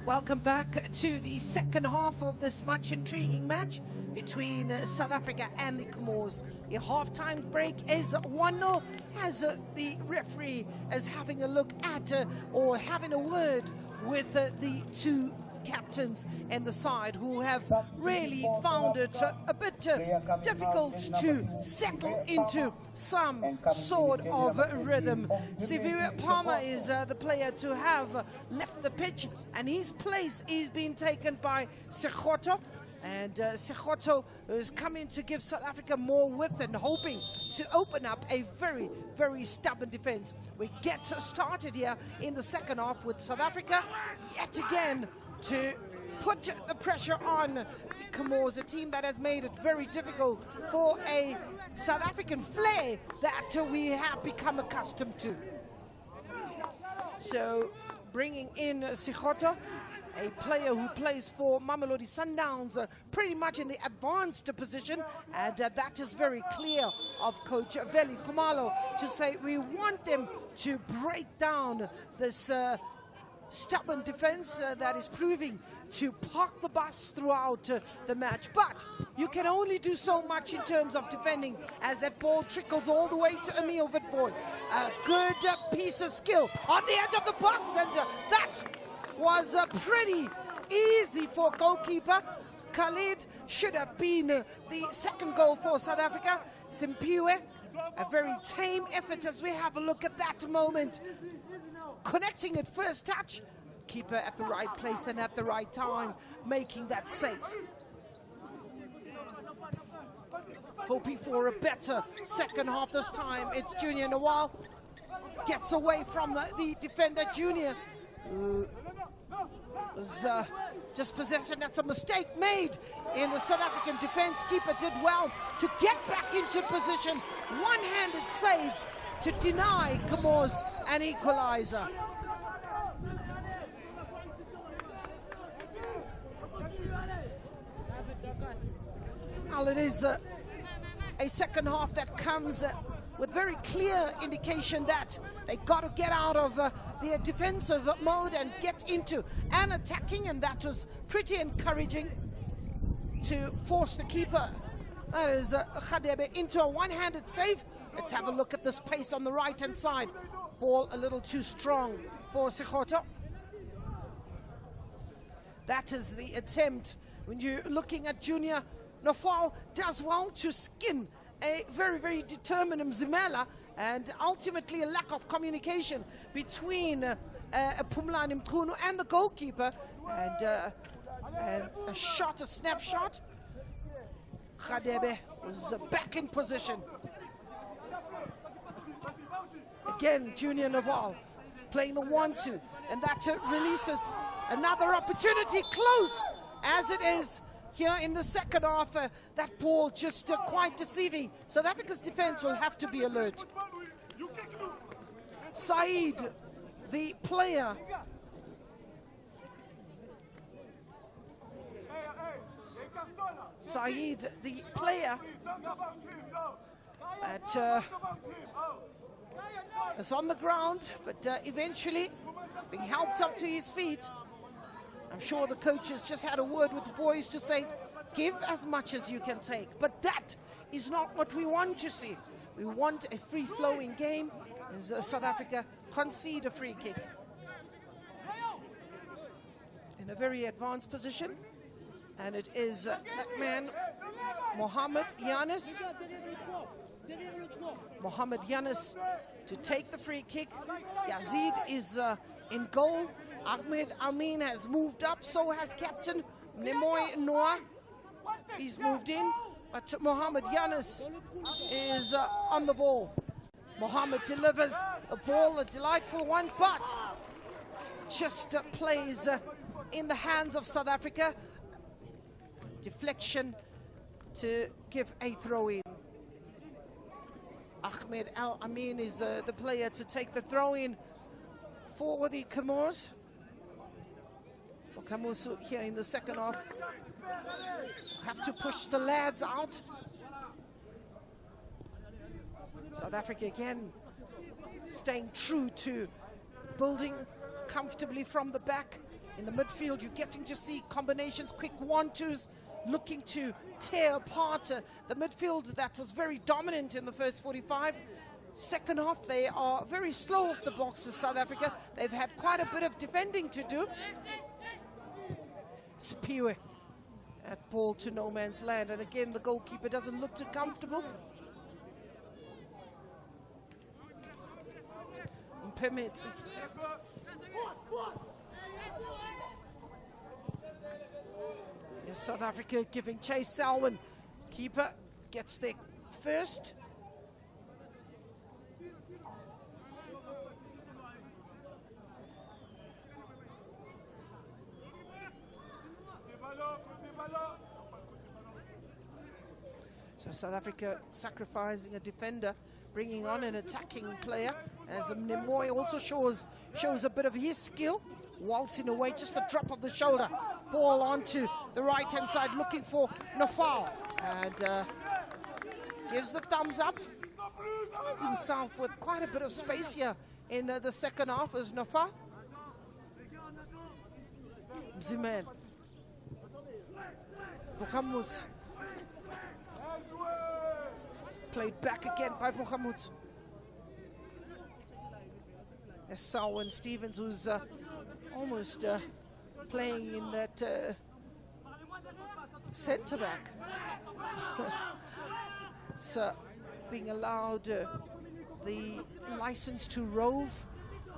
Welcome back to the second half of this much intriguing match between South Africa and the Comoros. A half-time break is 1-0 as the referee is having a look at or having a word with the two captains and the side who have really found it a bit difficult to settle into some sort of rhythm. Siviwe Palmer is the player to have left the pitch, and his place is being taken by Sekgoto. And Sekgoto is coming to give South Africa more width and hoping to open up a very, very stubborn defense. We get started here in the second half with South Africa yet again to put the pressure on the Comoros, a team that has made it very difficult for a South African flair that we have become accustomed to. So bringing in Sekgoto, a player who plays for Mamelodi Sundowns, pretty much in the advanced position, and that is very clear of Coach Veli Khumalo to say we want them to break down this stubborn defense that is proving to park the bus throughout the match. But you can only do so much in terms of defending as that ball trickles all the way to Emil Witbooi. A good piece of skill on the edge of the box, and that was pretty easy for goalkeeper Khalid. Should have been the second goal for South Africa. Simpiwe, a very tame effort as we have a look at that moment. Connecting at first touch, keeper at the right place and at the right time, making that save. Hoping for a better second half this time. It's Junior Nawal, gets away from the defender. Junior was just possession. That's a mistake made in the South African defense. Keeper did well to get back into position. One-handed save to deny Comoros an equalizer. Well, it is a second half that comes with very clear indication that they got to get out of their defensive mode and get into an attacking, and that was pretty encouraging to force the keeper, that is Radebe, into a one-handed save. Let's have a look at this pace on the right-hand side. Ball a little too strong for Sekgoto. That is the attempt. When you're looking at Junior, Nawal does well to skin a very, very determined Mzimela, and ultimately a lack of communication between Phumlani Mchunu and the goalkeeper, and a shot, a snapshot. Radebe was back in position. Again, Junior Nawal playing the 1-2, and that releases another opportunity, close as it is here in the second half. That ball just quite deceiving. South Africa's defense will have to be alert. Said, the player, that is on the ground, but eventually being helped up to his feet. I'm sure the coaches just had a word with the boys to say, give as much as you can take. But that is not what we want to see. We want a free-flowing game as South Africa concede a free kick. In a very advanced position. And it is that man, Mohamed Yanis. Mohamed Yanis to take the free kick. Yazid is in goal. Ahmed Amin has moved up, so has captain Nemoy Noah. He's moved in, but Mohamed Yanis is on the ball. Mohamed delivers a ball, a delightful one, but just plays in the hands of South Africa. Deflection to give a throw-in. Ahmed Al Amin is the player to take the throw-in for the Comoros. Okamusu here in the second half have to push the lads out. South Africa again staying true to building comfortably from the back, In the midfield, you're getting to see combinations, quick one-twos, looking to tear apart the midfield that was very dominant in the first 45. Second half, they are very slow off the boxes, South Africa. They've had quite a bit of defending to do. Spiwe at ball to no man's land, and again the goalkeeper doesn't look too comfortable. Mpemete. Yes, South Africa giving chase. Selwyn, keeper, gets there first. So South Africa sacrificing a defender, bringing on an attacking player, as Mnemoy also shows a bit of his skill, waltzing away, just a drop of the shoulder, ball onto the right-hand side, looking for Nofal, and gives the thumbs up, finds himself with quite a bit of space here in the second half as Nofal. Mzimel, Bokamuz, played back again by Bokamuz. As Selwyn Stevens, who's almost playing in that centre-back. It's being allowed the license to rove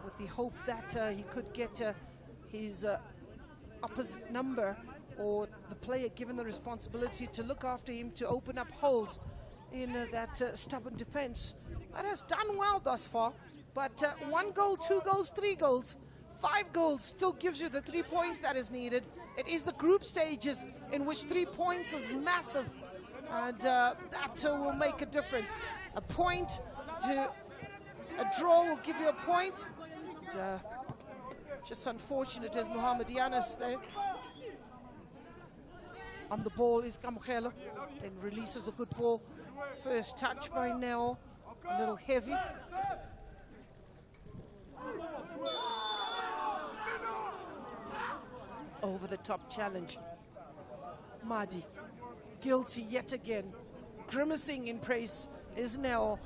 with the hope that he could get his opposite number, or the player given the responsibility to look after him, to open up holes in that stubborn defense. That has done well thus far, but 1 goal, 2 goals, 3 goals, 5 goals still gives you the 3 points that is needed. It is the group stages in which 3 points is massive, and that will make a difference. A point to a draw will give you a point. And, just unfortunate as Mohamed Yanis there. On the ball is Kamohelo, then releases a good ball. First touch by Neo, a little heavy. Over the top challenge. Madi, guilty yet again. Grimacing in praise is Neo.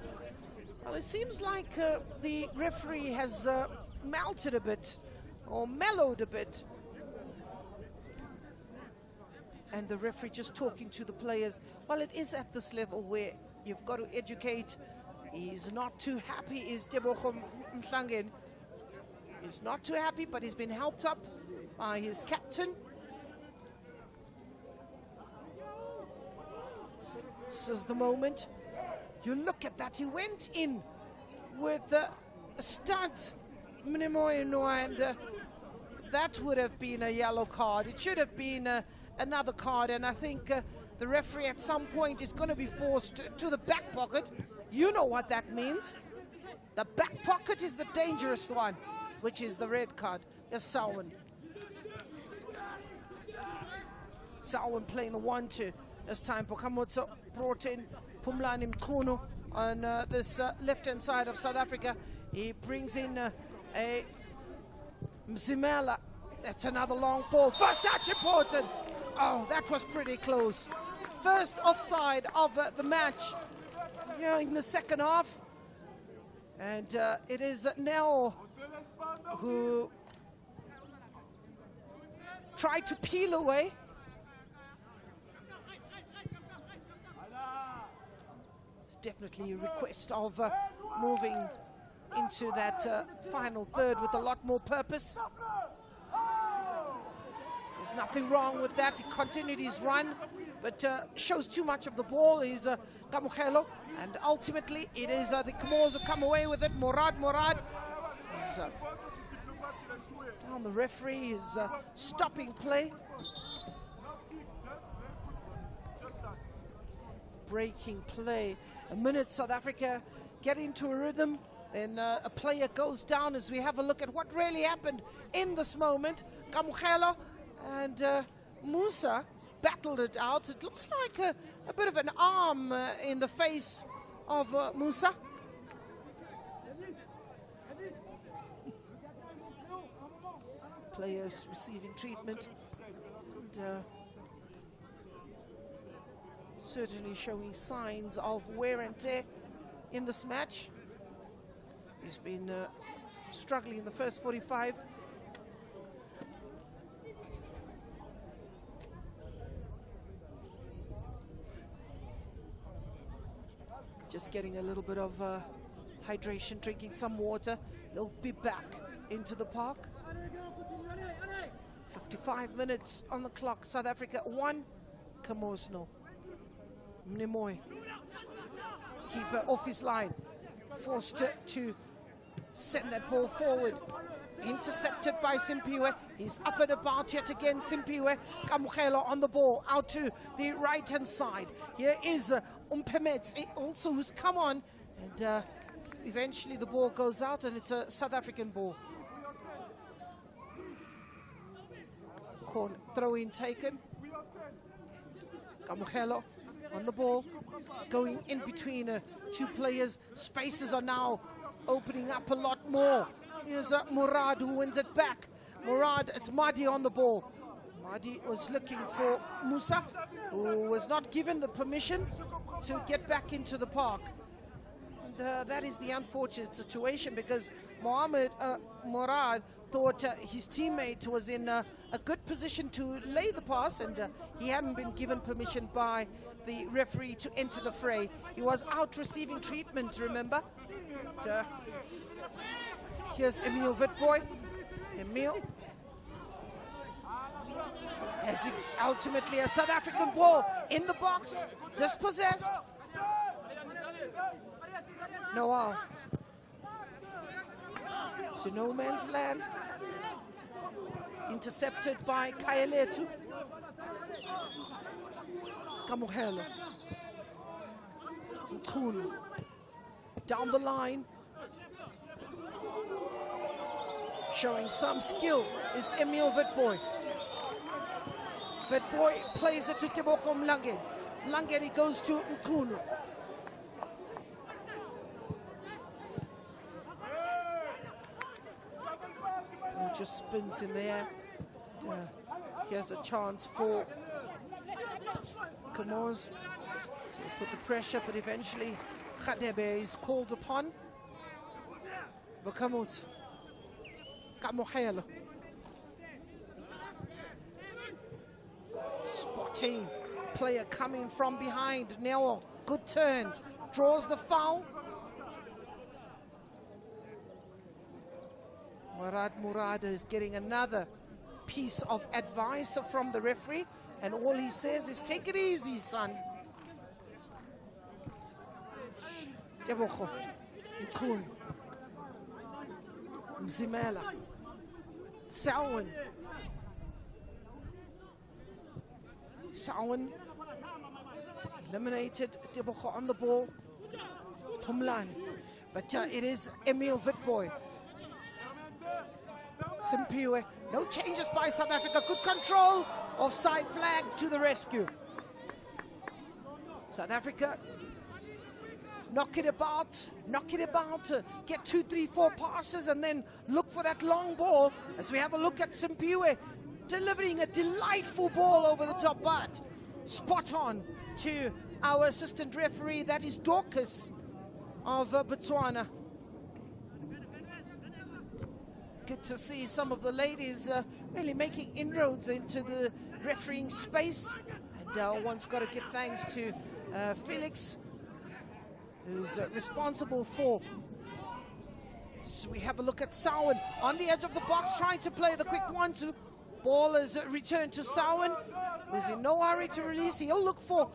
Well, it seems like the referee has melted a bit, or mellowed a bit. And the referee just talking to the players. Well, it is at this level where you've got to educate. He's not too happy, is Tebogo Mhlangen. He's not too happy, but he's been helped up by his captain. This is the moment. You look at that. He went in with studs, Mnemoyeno, and that would have been a yellow card. It should have been another card, and I think the referee at some point is going to be forced to the back pocket. You know what that means. The back pocket is the dangerous one, which is the red card. Yes, Selwyn. Selwyn playing the 1-2. This time Bokamotso brought in Pumlani Mkhono on this left-hand side of South Africa. He brings in a Mzimela. That's another long ball. First touch important. Oh, that was pretty close. First offside of the match here in the second half. And it is Neo who tried to peel away. It's definitely a request of moving into that final third with a lot more purpose. There's nothing wrong with that. He continued his run, but shows too much of the ball. He's Kamohelo, and ultimately it is the Comoros who come away with it. Morad is down. The referee is stopping play. Breaking play. A minute, South Africa get into a rhythm, then a player goes down as we have a look at what really happened in this moment. Kamohelo and Musa battled it out. It looks like a bit of an arm in the face of Musa. players receiving treatment. And, certainly showing signs of wear and tear in this match. He's been struggling in the first 45. Just getting a little bit of hydration, drinking some water. They'll be back into the park. 55 minutes on the clock. South Africa 1, Comoros 0. Mnemoy, keeper off his line, forced to send that ball forward. Intercepted by Simpiwe. He's up and about yet again. Simpiwe, Kamogelo on the ball, out to the right-hand side. Here is Umpemets also, who's come on, and eventually the ball goes out, and it's a South African ball. Throw-in taken. Kamogelo on the ball, going in between two players. Spaces are now opening up a lot more. Here's Murad, who wins it back. Murad, it's Mahdi on the ball. Mahdi was looking for Musa, who was not given the permission to get back into the park. And that is the unfortunate situation, because Murad thought his teammate was in a good position to lay the pass, and he hadn't been given permission by the referee to enter the fray. He was out receiving treatment, remember? And, here's Emil Witbooi. Emil has ultimately a South African ball in the box, dispossessed. Noah to no man's land. Intercepted by Kaeletu. Kamogelo. Mkhulu. Down the line. Showing some skill is Emil Witbooi. Witbooi plays it to Tebogo Mlangeni. Mlangeni goes to Mkhulu. Just spins in there. Here's a chance for Comoros to put the pressure, but eventually Khadebe is called upon. Bakamut. Kamogelo. Spotting player coming from behind. Neo, good turn. Draws the foul. Murad is getting another piece of advice from the referee, and all he says is, take it easy, son. Tebogo, Mkhulu, Mzimela, Selwyn. Selwyn eliminated Tebogo on the ball. Pumlani, but it is Emil Witbooi. Simpiwe, no changes by South Africa. Good control. Offside flag to the rescue. South Africa, knock it about, get 2, 3, 4 passes, and then look for that long ball. As we have a look at Simpiwe delivering a delightful ball over the top, but spot on to our assistant referee. That is Dorcas of Botswana. Good to see some of the ladies really making inroads into the refereeing space. And one's got to give thanks to Felix, who's responsible for. So we have a look at Selwyn on the edge of the box, trying to play the quick 1-2. Ball is returned to Selwyn, who's in no hurry to release. He'll look for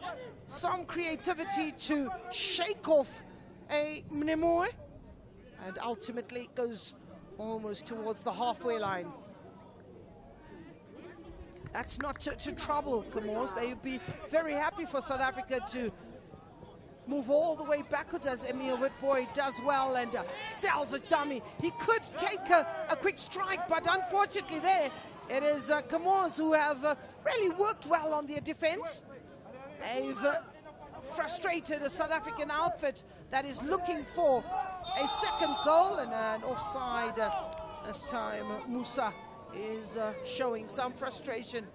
some creativity to shake off a Mnemoy, and ultimately goes almost towards the halfway line. That's not to trouble Comoros. They would be very happy for South Africa to move all the way backwards, as Emil Witbooi does well, and sells a dummy. He could take a quick strike, but unfortunately there, it is Comoros who have really worked well on their defense. They've frustrated a South African outfit that is looking for a second goal, and an offside this time. Musa is showing some frustration.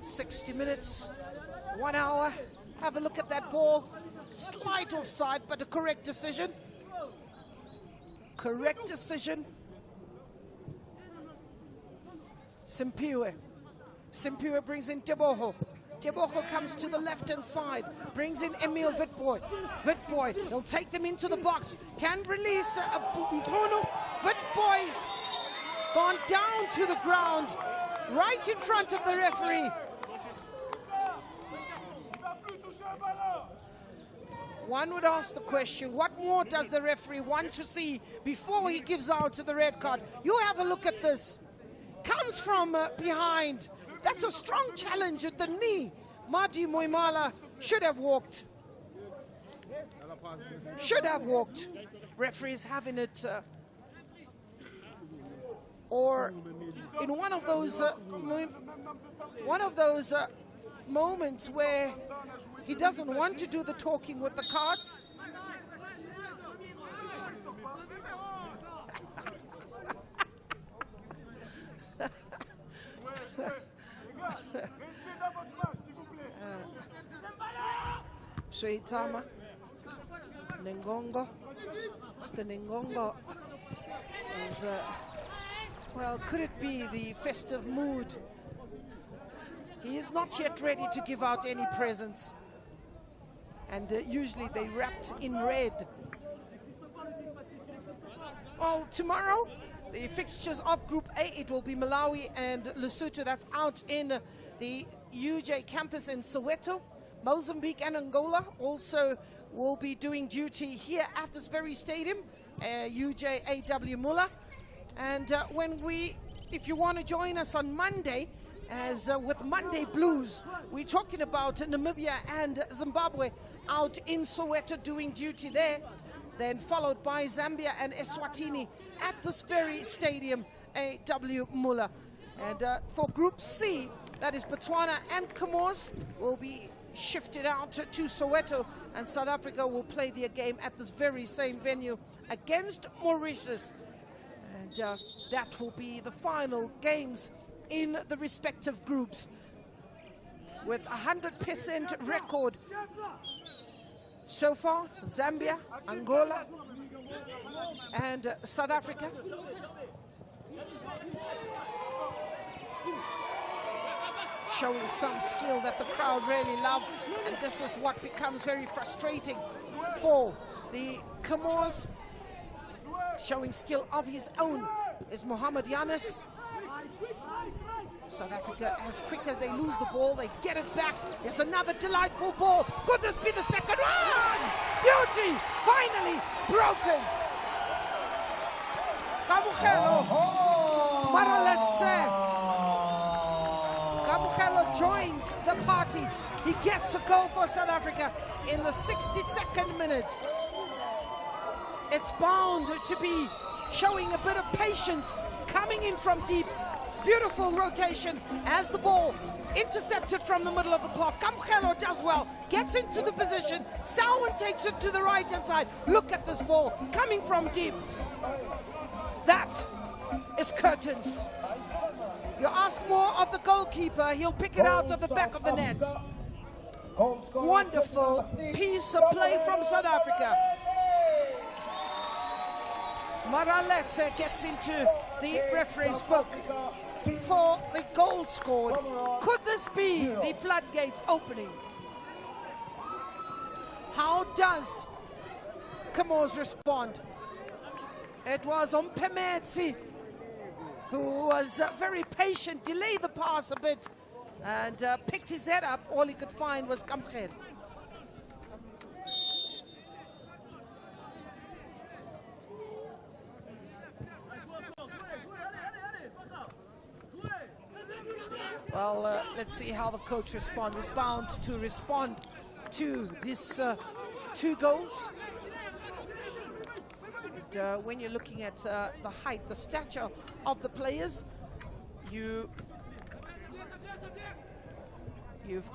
"60 minutes, 1 hour. Have a look at that ball. Slight offside, but a correct decision. Correct decision. Simpiwe. Simpiwe brings in Teboho. Teboho comes to the left-hand side, brings in Emil Witboy. Witboy, he'll take them into the box. Can release Mpono. Witboy's gone down to the ground, right in front of the referee. One would ask the question, what more does the referee want to see before he gives out the red card? You have a look at this. Comes from behind. That's a strong challenge at the knee. Madi Moimala should have walked. Should have walked. Referees having it, or in one of those moments where he doesn't want to do the talking with the cards. Sweetama Nengongo. Mr. Nengongo is, well, could it be the festive mood? He is not yet ready to give out any presents. And usually they wrapped in red. Well, tomorrow, the fixtures of Group A, it will be Malawi and Lesotho. That's out in the UJ campus in Soweto. Mozambique and Angola also will be doing duty here at this very stadium, UJ AW Muller. And if you want to join us on Monday, as with Monday Blues, we're talking about Namibia and Zimbabwe out in Soweto doing duty there, then followed by Zambia and Eswatini at this very stadium, AW Muller. And for Group C, that is Botswana and Comoros, will be shifted out to Soweto, and South Africa will play their game at this very same venue against Mauritius. And that will be the final games in the respective groups, with 100% record so far. Zambia, Angola, and South Africa. Showing some skill that the crowd really love, and this is what becomes very frustrating for the Comoros. Showing skill of his own is Mohamed Yanis. South Africa, as quick as they lose the ball, they get it back. There's another delightful ball. Could this be the second one? Beauty! Finally broken. Kamukhelo Maraletse. Kamukhelo joins the party. He gets a goal for South Africa in the 62nd minute. It's bound to be showing a bit of patience, coming in from deep. Beautiful rotation as the ball intercepted from the middle of the park. Kamukhelo does well, gets into the position. Selwyn takes it to the right-hand side. Look at this ball coming from deep. That is curtains. You ask more of the goalkeeper, he'll pick it out of the back of the net. Wonderful piece of play from South Africa. Maraletse gets into the referee's book for the goal scored. Could this be the floodgates opening? How does Comoros respond? It was Ompemetsi who was very patient, delayed the pass a bit, and picked his head up. All he could find was Kamukhelo. Well, let's see how the coach responds. He's bound to respond to these two goals. And, when you're looking at the height, the stature of the players, you've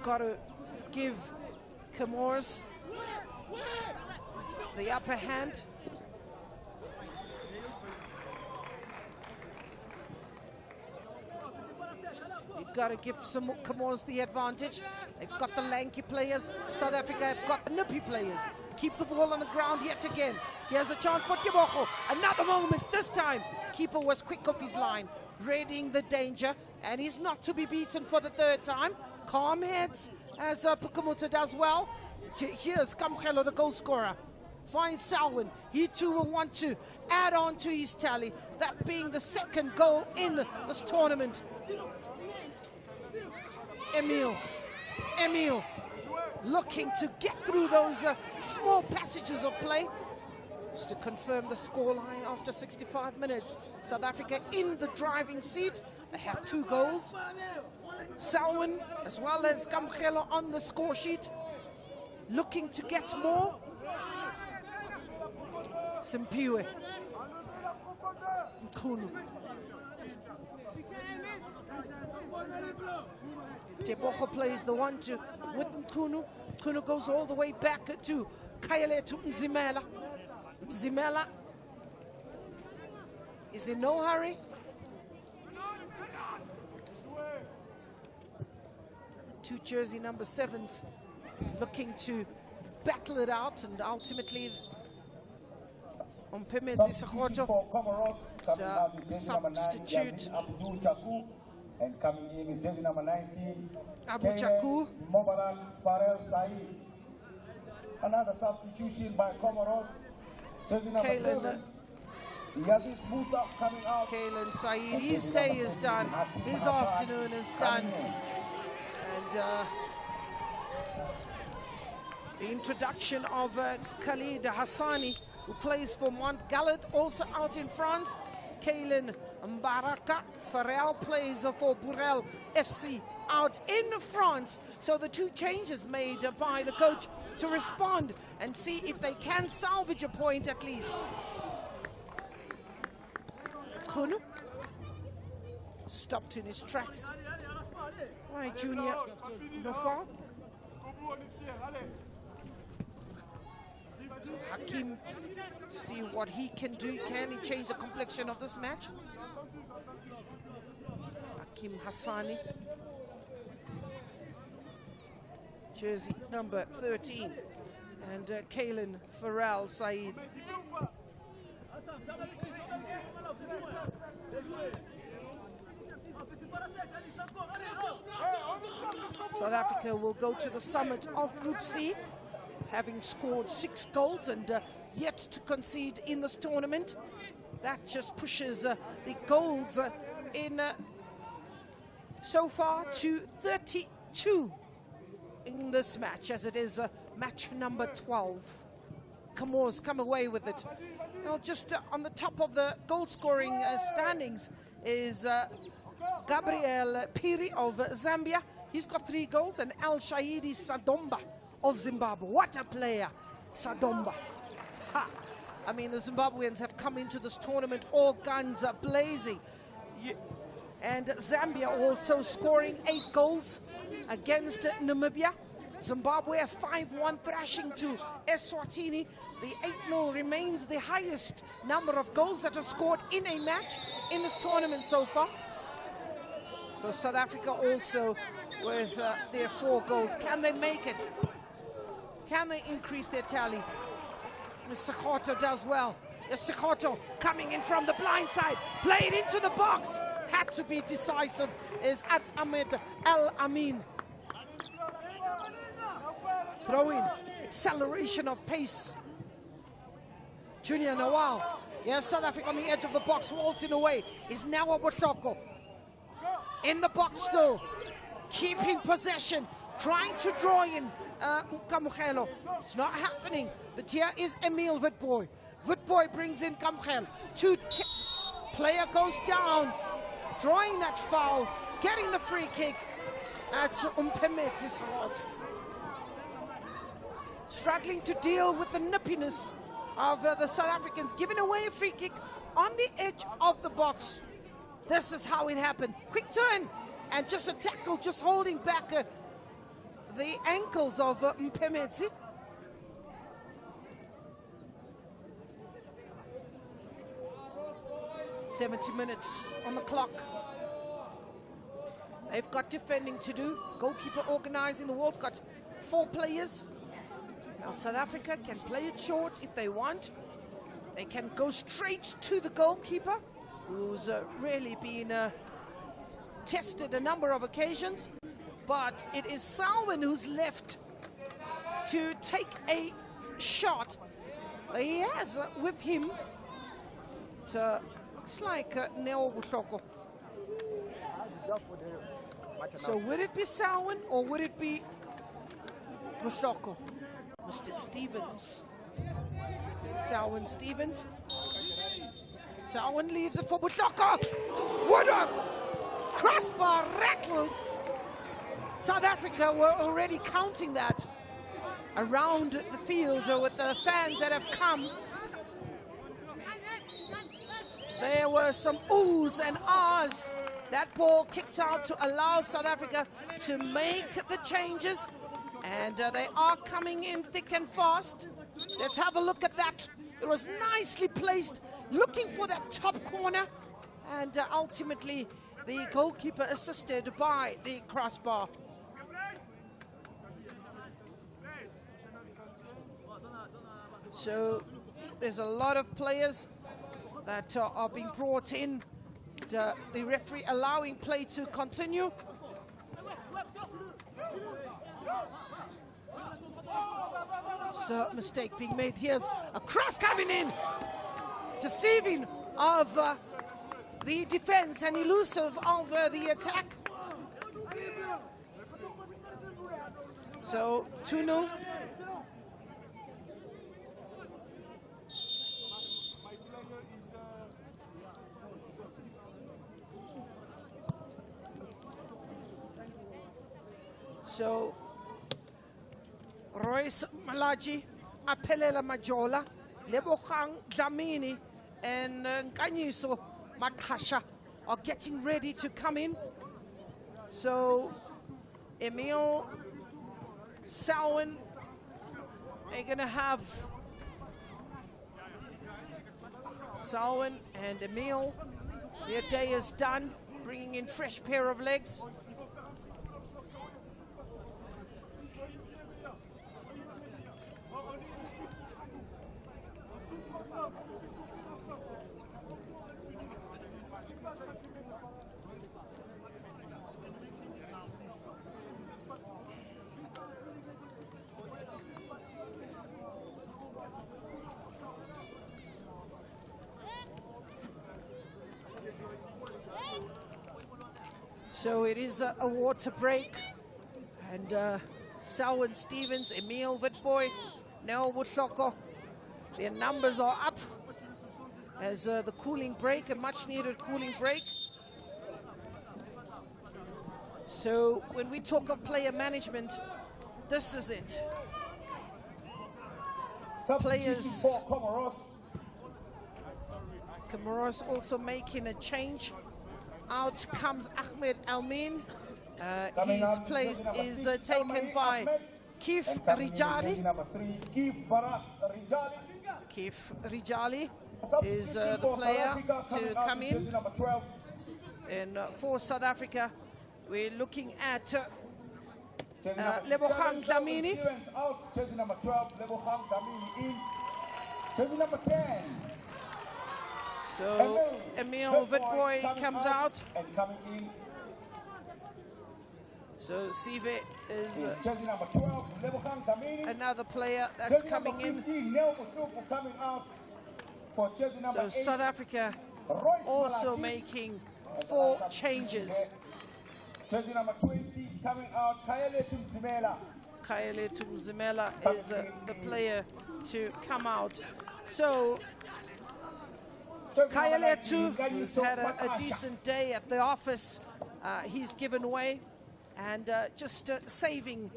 got to give Comoros the upper hand. You've got to give some Comoros the advantage. They've got the lanky players. South Africa have got the nippy players. Keep the ball on the ground yet again. Here's a chance for Tebogo. Another moment. This time, keeper was quick off his line, readying the danger, and he's not to be beaten for the third time. Calm heads as Pukamutsa does well. Here's Kamkhelo, the goal scorer. Finds Selwyn. He too will want to add on to his tally, that being the second goal in this tournament. Emil looking to get through those small passages of play just to confirm the scoreline after 65 minutes. South Africa in the driving seat. They have 2 goals. Selwyn as well as Kamkhelo on the score sheet, looking to get more. Simpiwe, Mkhunu. Tebogo plays the 1-2 with Mkhunu. Mkhunu goes all the way back to Kayele to Mzimela. Mzimela is in no hurry. Two jersey number 7s looking to battle it out, and ultimately Mpemezi Sakhoto, substitute. And coming in is jersey number 19, Abu Chaku. Another substitution by Comoros. Jersey number 7. Coming out. Kalen Saeed, his day is done. His afternoon is done. And the introduction of Khalid Hassani, who plays for Montgallet, also out in France. Kalen Mbaraka Farrell plays for Burel FC out in France. So the 2 changes made by the coach to respond and see if they can salvage a point at least. Khunu stopped in his tracks. Why, Junior? No foul? Hakim, see what he can do. Can he change the complexion of this match? Hakim Hassani, jersey number 13, and Kalen Farrell Saeed. South Africa will go to the summit of Group C, having scored 6 goals and yet to concede in this tournament. That just pushes the goals in so far to 32 in this match, as it is match number 12. Comoros come away with it. Well, just on the top of the goal-scoring standings is Gabriel Piri of Zambia. He's got 3 goals, and Al Shahidi Sadomba of Zimbabwe. What a player, Sadomba. Ha. I mean, the Zimbabweans have come into this tournament all guns blazing. And Zambia also scoring 8 goals against Namibia. Zimbabwe a 5-1 thrashing to Eswatini. The 8-0 remains the highest number of goals that are scored in a match in this tournament so far. So South Africa also with their 4 goals. Can they make it? Can they increase their tally? Sakhoto does well. Sakhoto coming in from the blind side, played into the box. Had to be decisive is at Ahmed El Amin. Throw in, acceleration of pace. Junior Nawal. Yes, South Africa on the edge of the box, waltzing away. Is now Botlhoko. In the box still, keeping possession, trying to draw in Kamkhelo. It's not happening, but here is Emil Witbooi. Witbooi brings in Kamkhelo. Player goes down, drawing that foul, getting the free kick. That's Mpemezi Sakhoto. Struggling to deal with the nippiness of the South Africans, giving away a free kick on the edge of the box. This is how it happened. Quick turn, and just a tackle, just holding back the ankles of Mpemezi. "70 minutes on the clock. They've got defending to do. Goalkeeper organizing. The world's got 4 players. Now South Africa can play it short if they want. They can go straight to the goalkeeper, who's really been tested a number of occasions. But it is Selwyn who's left to take a shot. He has with him, looks like Neo Buhloko. So would it be Selwyn or would it be Buhloko? Mr. Stevens. Selwyn Stevens. Selwyn leaves it for Buhloko. What a crossbar rattled. South Africa were already counting that around the field with the fans that have come. There were some oohs and ahs. That ball kicked out to allow South Africa to make the changes. And they are coming in thick and fast. Let's have a look at that. It was nicely placed, looking for that top corner. And ultimately, the goalkeeper assisted by the crossbar. So there's a lot of players that are being brought in. The referee allowing play to continue. So mistake being made. Here's a cross coming in. Deceiving of the defense and elusive of the attack. So 2-0. So Royce Malaji, Apelela Majola, Lebogang Dlamini, and Nkanyiso Makasha are getting ready to come in. So Emil, Selwyn, they're going to have Selwyn and Emil. Their day is done, bringing in fresh pair of legs. So it is a water break, and Selwyn Stevens, Emil Witbooi, Neo Buhloko, their numbers are up as the cooling break, a much needed cooling break. So when we talk of player management, this is it. Players, for Comoros also making a change. Out comes Ahmed Almin. His place is taken by Kif Rijali. Kif Rijali is the player to come in. And for South Africa, we're looking at Lebogang Dlamini. Jersey number 12, Lebogang Dlamini in. Jersey number 10. So Emil Witbooi comes out. And coming in. So Sive is Jersey number 12, Lebogang Dlamini. another player that's coming in. Coming out for jersey number So 8. South Africa Royce also Malachi. making 4 changes. Jersey number 20 coming out, Kayele Tumzimela. Kayele Tumzimela is the player to come out. So Kayele too, who's had a decent day at the office, he's given way. And just saving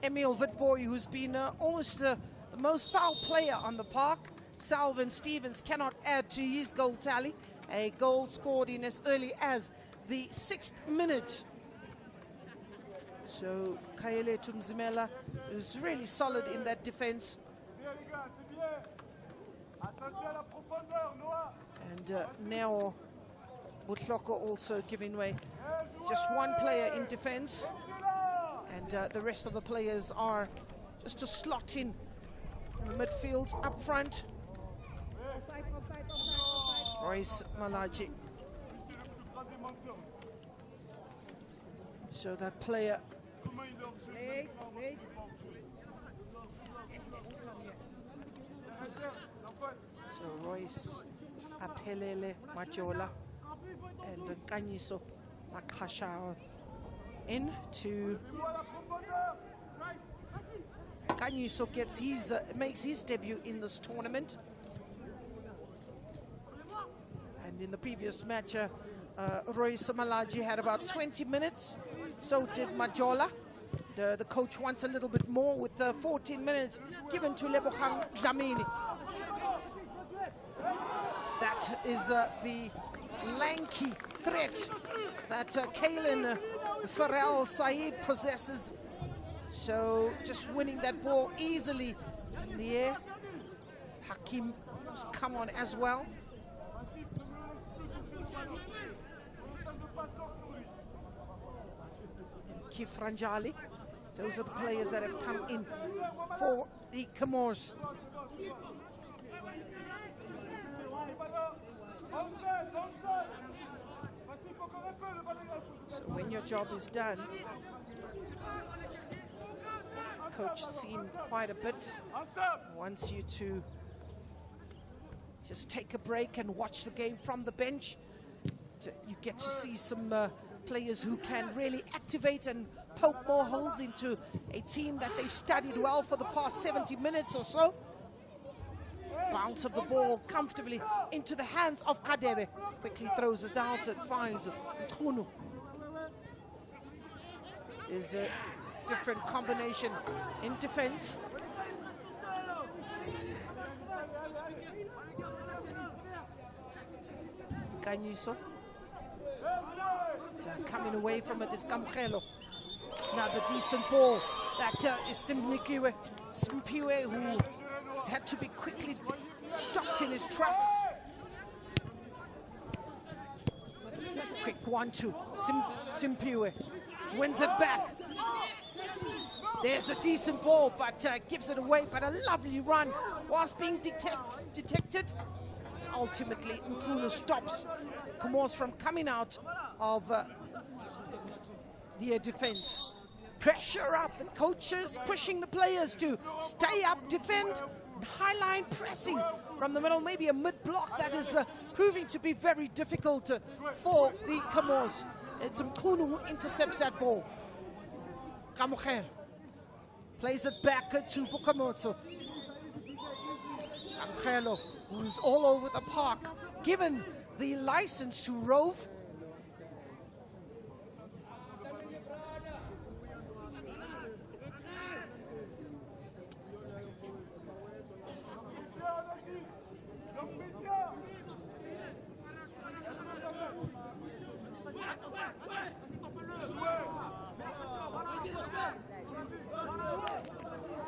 Emil Witbooi, who's been almost the most foul player on the park. Selwyn Stevens cannot add to his goal tally. A goal scored in as early as the 6th minute. So Kayele Tumzimela is really solid in that defense. And now Butloko also giving way. Just one player in defense, and the rest of the players are just to slot in the midfield up front. Royce Malaji. So that player. So Royce Apelele Majola and Kanyiso Makashao into Kanyiso gets his makes his debut in this tournament. And in the previous match, Royce Malaji had about 20 minutes. So did Majola. The coach wants a little bit more with the 14 minutes given to Lebogang Dlamini. That is the lanky threat that Kalen Farrell Said possesses. So just winning that ball easily in the air. Hakim has come on as well. Kifranjali. Those are the players that have come in for the Comoros. So when your job is done, coach has seen quite a bit, wants you to just take a break and watch the game from the bench. You get to see some players who can really activate and poke more holes into a team that they've studied well for the past 70 minutes or so. Bounce of the ball comfortably into the hands of Kadebe. Quickly throws it out and finds Nkunu. Is a different combination in defense. Kanyuso. Coming away from it is Kamkhelo. Another decent ball. That is Simpiwe, who had to be quickly stopped in his tracks. Quick 1-2. Simpiwe wins it back. There's a decent ball, but gives it away. But a lovely run whilst being detected. Ultimately, Nkunu stops Comoros from coming out of their defense. Pressure up, the coaches pushing the players to stay up, defend, and highline pressing from the middle, maybe a mid-block that is proving to be very difficult for the Comoros. It's Nkunu who intercepts that ball. Kamukher plays it back to Bukamotso. Kamkhelo, who's all over the park, given the license to rove.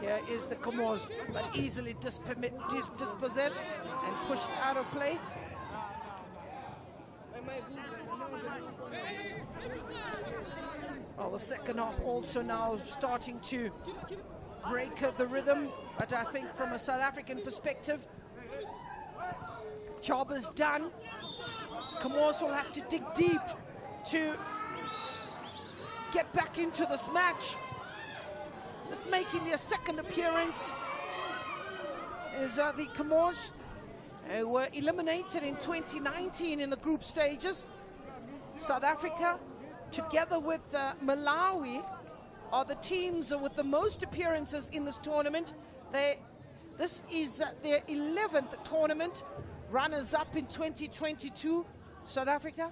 Here is the Comoros, but easily dispossessed and pushed out of play. Well, the second half also now starting to break the rhythm, but I think from a South African perspective, job is done. Comoros will have to dig deep to get back into this match. Just making their second appearance is the Comoros, who were eliminated in 2019 in the group stages. South Africa, together with Malawi, are the teams with the most appearances in this tournament. This is their 11th tournament, runners-up in 2022, South Africa,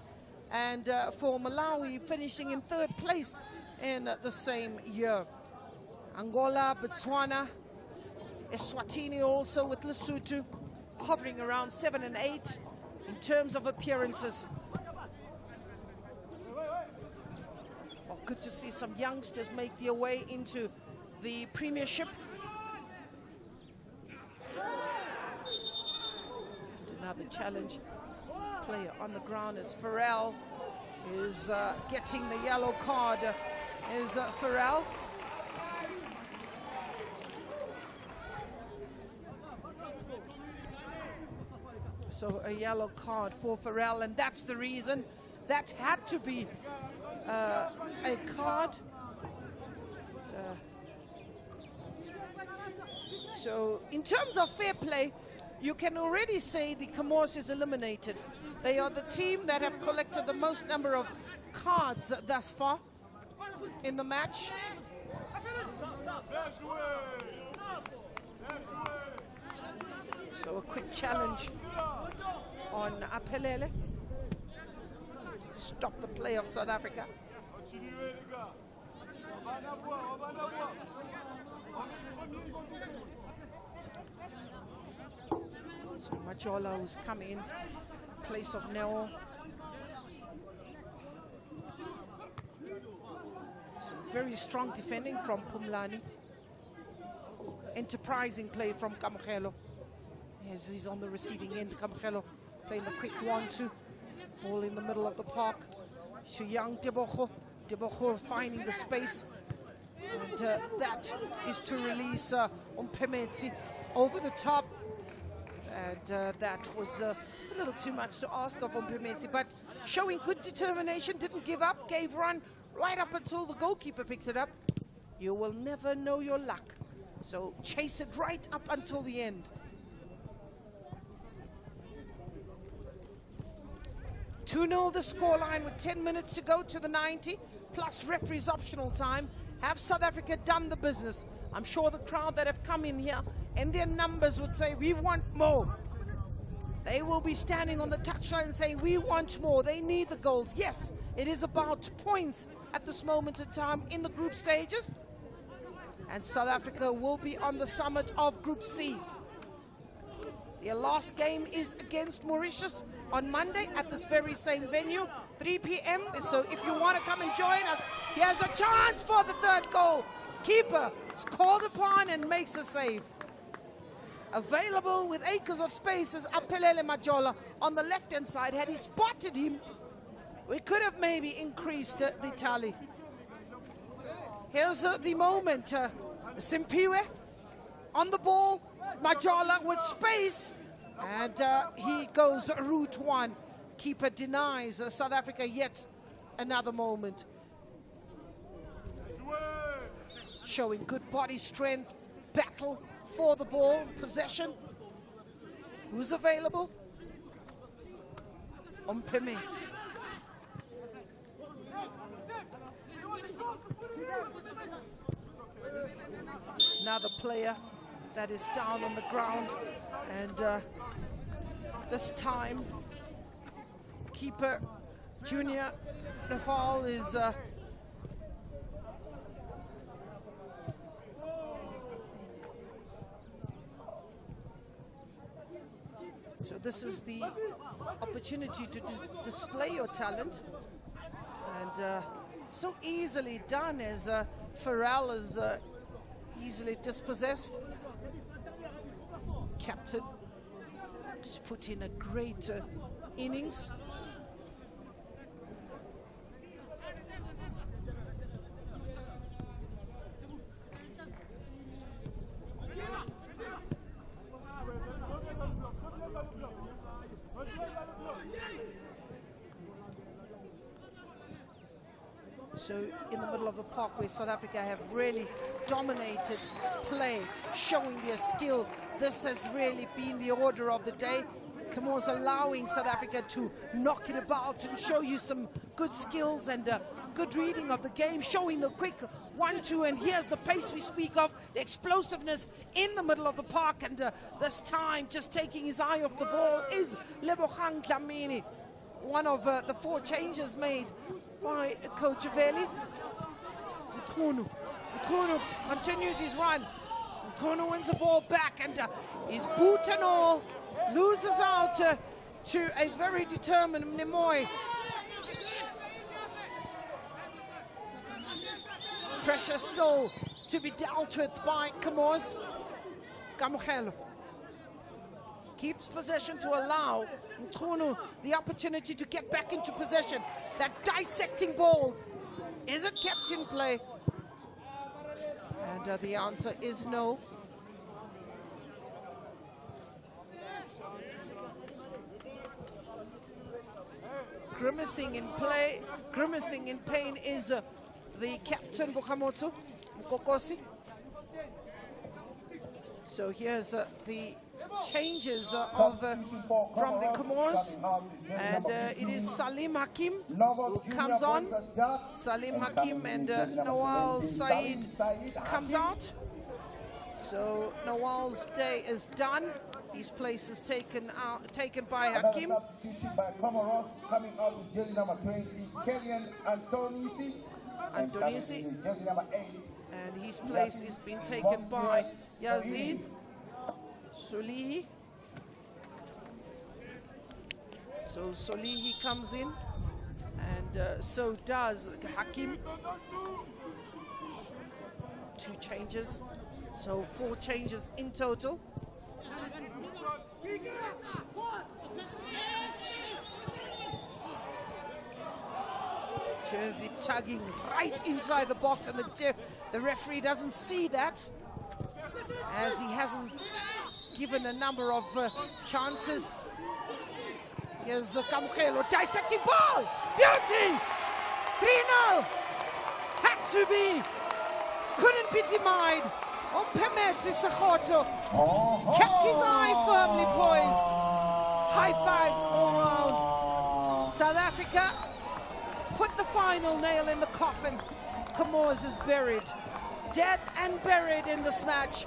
and for Malawi finishing in 3rd place in the same year. Angola, Botswana, Eswatini also with Lesotho, hovering around 7 and 8 in terms of appearances. Well, good to see some youngsters make their way into the Premiership. Another challenge player on the ground as Farrell is getting the yellow card. Is Farrell. So a yellow card for Farrell, and that's the reason. That had to be a card. So in terms of fair play, you can already say the Comoros is eliminated. They are the team that have collected the most number of cards thus far in the match. So a quick challenge on Apelele. Stop the play of South Africa. So Majola, who's come in place of Neo. Some very strong defending from Pumlani. Enterprising play from Kamogelo. As he's on the receiving end, Kamogelo playing the quick 1-2. Ball in the middle of the park to young Debogo. Debogo finding the space. And that is to release Umpemetsi over the top. And that was a little too much to ask of Umpemetsi, but showing good determination, didn't give up, gave run right up until the goalkeeper picked it up. You will never know your luck. So chase it right up until the end. (2-0) the scoreline with 10 minutes to go to the 90, plus referee's optional time. Have South Africa done the business? I'm sure the crowd that have come in here and their numbers would say, we want more. They will be standing on the touchline and saying, we want more. They need the goals. Yes, it is about points at this moment in time in the group stages. And South Africa will be on the summit of Group C. Their last game is against Mauritius on Monday at this very same venue, 3 p.m. So if you want to come and join us, here's a chance for the third goal. Keeper is called upon and makes a save. Available with acres of space is Apelele Majola on the left-hand side. Had he spotted him, we could have maybe increased the tally. Here's the moment. Simpiwe on the ball. Majola with space. And he goes route one. Keeper denies South Africa yet another moment. Showing good body strength. Battle for the ball. Possession. Who's available? Umpemetsi. Another player that is down on the ground, and this time keeper Junior Naval is so this is the opportunity to display your talent, and so easily done as Farrell is easily dispossessed. Captain just put in a great innings. So in the middle of the park where South Africa have really dominated play, showing their skill, this has really been the order of the day. Comoros allowing South Africa to knock it about and show you some good skills and good reading of the game, showing the quick 1-2, and here's the pace we speak of, the explosiveness in the middle of the park, and this time just taking his eye off the ball is Lebogang Dlamini. One of the 4 changes made by Coach Veli. Mkhunu continues his run. Mkhunu wins the ball back, and his boot and all loses out to a very determined Mnemoy. Pressure still to be dealt with by Comoros. Kamogelo. keeps possession to allow Mkhunu the opportunity to get back into possession. That dissecting ball, is it kept in play? And the answer is no. Grimacing in play, grimacing in pain is the captain, Bukamotsu Mkokosi. So here's the changes from the Comoros, and it is Salim Hakim who comes on. Salim Hakim and Nawal Said comes out. So Nawal's day is done. His place is taken by Hakim. By Comoros, coming out with jersey number 20, Kellyan Antonisi. Jersey number 8. And his place is being taken by Yazid Solihi. So Solihi comes in, and so does Hakim. 2 changes, so 4 changes in total. Jersey tugging right inside the box, and the referee doesn't see that, as he hasn't given a number of chances. Here's Kamukelo, dissecting ball, beauty, 3-0, had to be, couldn't be denied. Ompemedzi Sekhoto kept his eye firmly poised. High fives all round. South Africa put the final nail in the coffin. Comoros is buried, dead and buried in this match.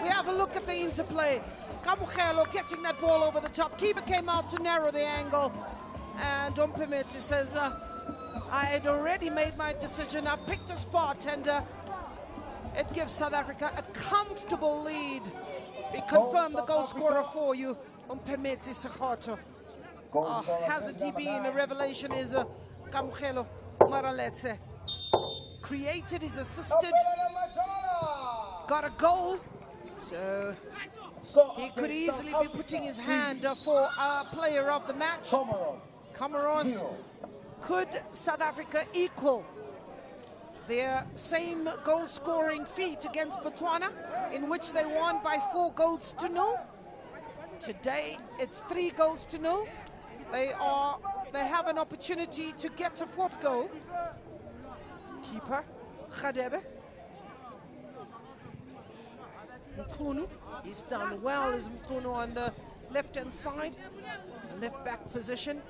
We have a look at the interplay. Kamukelo getting that ball over the top. Keeper came out to narrow the angle, and Ompemedzi says, I had already made my decision. I picked a spot, and it gives South Africa a comfortable lead. We confirm the goal scorer for you, Ompemedzi Sekhoto. Hasn't he been a revelation? Is Kamukelo Maraletse. Created, is assisted, got a goal. So he could easily be putting his hand for a player of the match. Comoros. Could South Africa equal their same goal-scoring feat against Botswana, in which they won by 4-0? Today, it's 3-0. They have an opportunity to get a 4th goal. Keeper Khadebe. Mkhunu, he's done well. Is Mkhunu on the left-hand side, left-back position.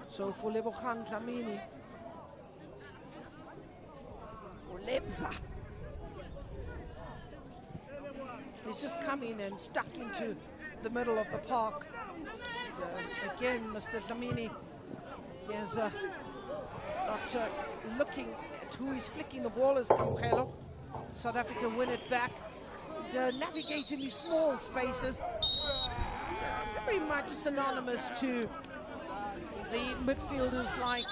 So for Lebogang Dlamini, or Lebza, he's just come in and stuck into the middle of the park. And, again, Mr. Dlamini is not looking at who is flicking the ball as Kamukelo. South Africa win it back, navigating these small spaces, very much synonymous to the midfielders like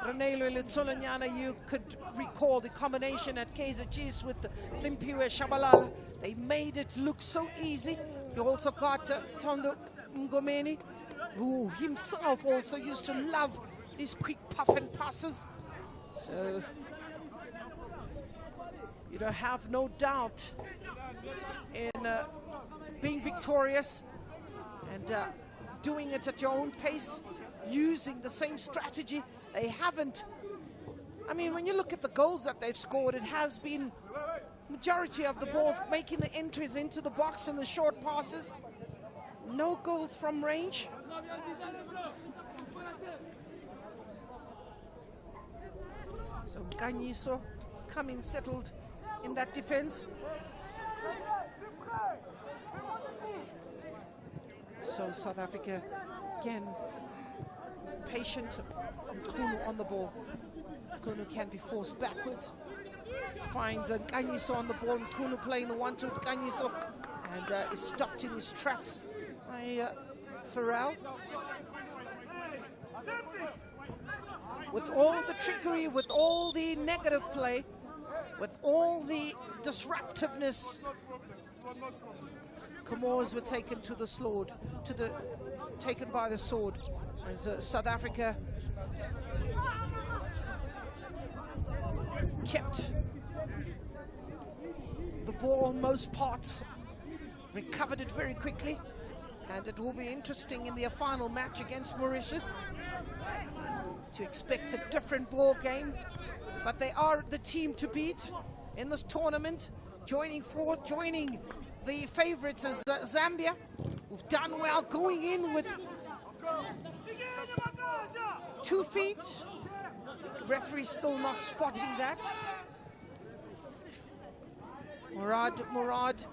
Renelo Lutsolanyana. You could recall the combination at Kaizer Chiefs with Simpiwe Shabalala. They made it look so easy. You also got Tondo Ngomeni, who himself also used to love these quick puff and passes. So you don't have no doubt in being victorious and doing it at your own pace, using the same strategy. They haven't, I mean, when you look at the goals that they've scored, it has been majority of the balls making the entries into the box and the short passes. No goals from range. So Ganyiso is coming settled in that defense. So South Africa again patient. Mkhunu on the ball. Mkhunu can be forced backwards. Finds Ganyiso on the ball. Mkhunu playing the 1-2 with Ganyiso, and is stopped in his tracks by Farrell. With all the trickery, with all the negative play, with all the disruptiveness, Comoros were taken to the sword, taken by the sword, as South Africa kept the ball on most parts, recovered it very quickly, and it will be interesting in their final match against Mauritius to expect a different ball game, but they are the team to beat in this tournament, joining the favorites as Zambia, who've done well going in with 2 feet. Referee still not spotting that. Murad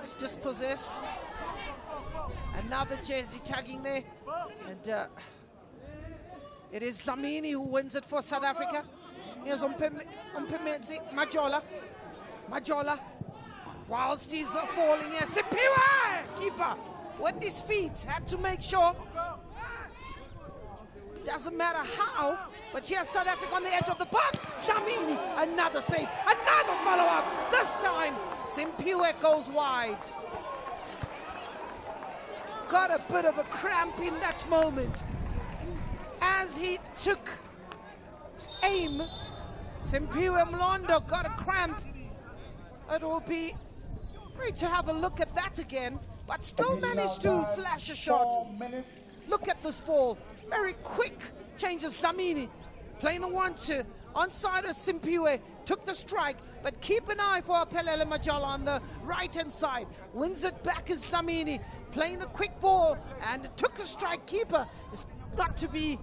is dispossessed. Another jersey tagging there, and it is Dlamini who wins it for South Africa. Here's Umpemedzi, Majola, whilst he's falling here. Sipiwe, keeper, with his feet, had to make sure. Doesn't matter how, but here's South Africa on the edge of the box. Dlamini, another save, another follow-up. This time, Simpiwe goes wide. Got a bit of a cramp in that moment. As he took aim, Simpiwe Mlondo got a cramp. It will be great to have a look at that again, but still managed to flash a shot. Look at this ball. Very quick changes. Dlamini playing the 1-2 onside of Simpiwe. Took the strike, but keep an eye for Pelele Majola on the right-hand side. Wins it back as Dlamini playing the quick ball and took the strike. Keeper is not to be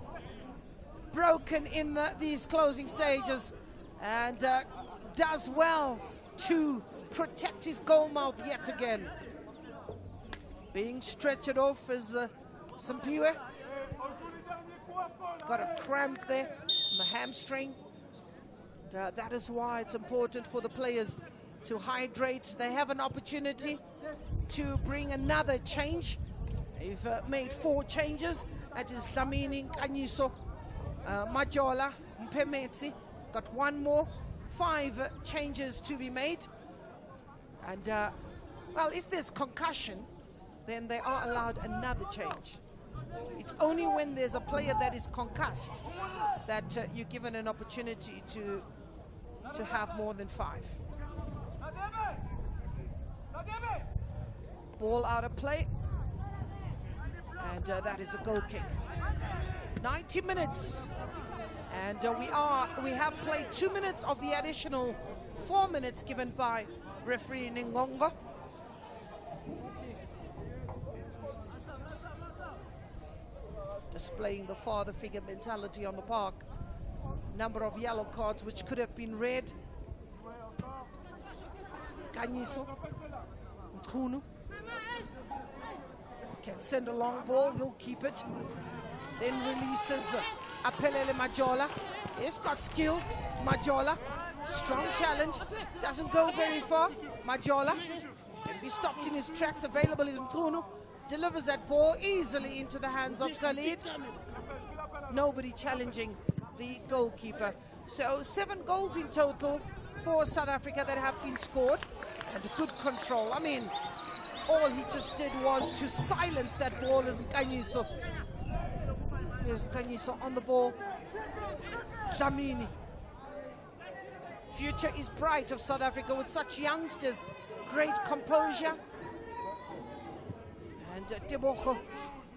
broken in these closing stages, and does well to protect his goal mouth yet again. Being stretched off is Simpiwe. Got a cramp there on the hamstring. That is why it's important for the players to hydrate. They have an opportunity to bring another change. They've made 4 changes. That is Dlamini, Kanyiso, Majola, Umpemedzi. Got 1 more. 5 changes to be made. And, well, if there's concussion, then they are allowed another change. It's only when there's a player that is concussed that you're given an opportunity to have more than 5. Ball out of play, and that is a goal kick. 90 minutes, and we have played 2 minutes of the additional 4 minutes given by referee Ngongo. Displaying the father figure mentality on the park. Number of yellow cards which could have been red. Kanyiso, Nkunu can send a long ball, he'll keep it. Then releases Apelele Majola. He's got skill, Majola. Strong challenge, doesn't go very far. Majola can be stopped in his tracks. Available is Nkunu. Delivers that ball easily into the hands of Khalid. Nobody challenging the goalkeeper. So 7 goals in total for South Africa that have been scored, and good control. I mean, all he just did was to silence that ball as Kanyiso. Here's Kanyiso on the ball. Dlamini. Future is bright of South Africa with such youngsters. Great composure. And Tebogo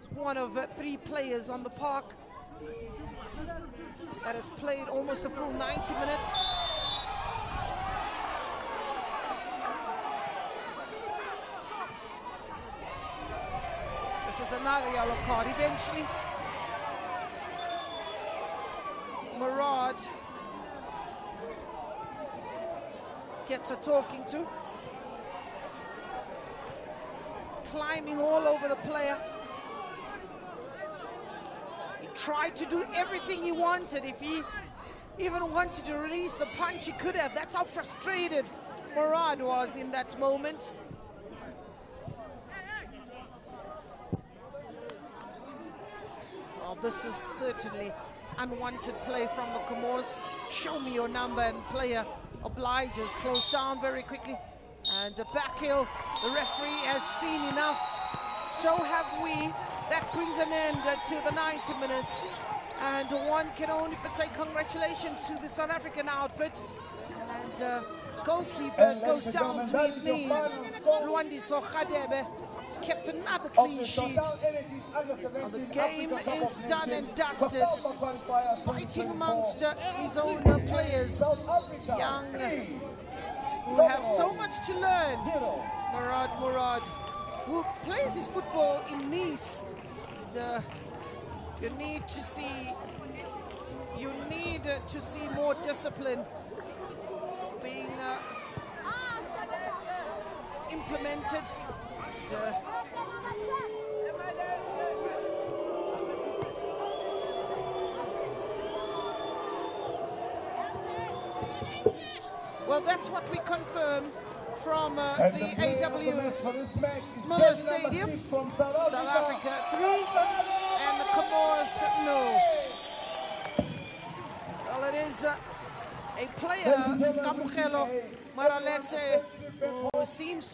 is one of 3 players on the park that has played almost a full 90 minutes. This is another yellow card. Eventually, Murad gets a talking to. Climbing all over the player. He tried to do everything he wanted. If he even wanted to release the punch, he could have. That's how frustrated Murad was in that moment. Well, this is certainly unwanted play from the Comoros. Show me your number, and player obliges, close down very quickly. And a back heel, the referee has seen enough. So have we. That brings an end to the 90 minutes. And one can only but say congratulations to the South African outfit. And goalkeeper goes down to his knees. Luandiso Khadebe kept another clean sheet. Well, the game is done and dusted. Fighting amongst his own players, young, who have so much to learn. Murad, who plays his football in Nice. And, you need to see more discipline being implemented. And, well, that's what we confirm from the AW Muller Stadium. South Africa 3 and the Comoros 0. Well, it is a player, Kamugelo Maraletse, who seems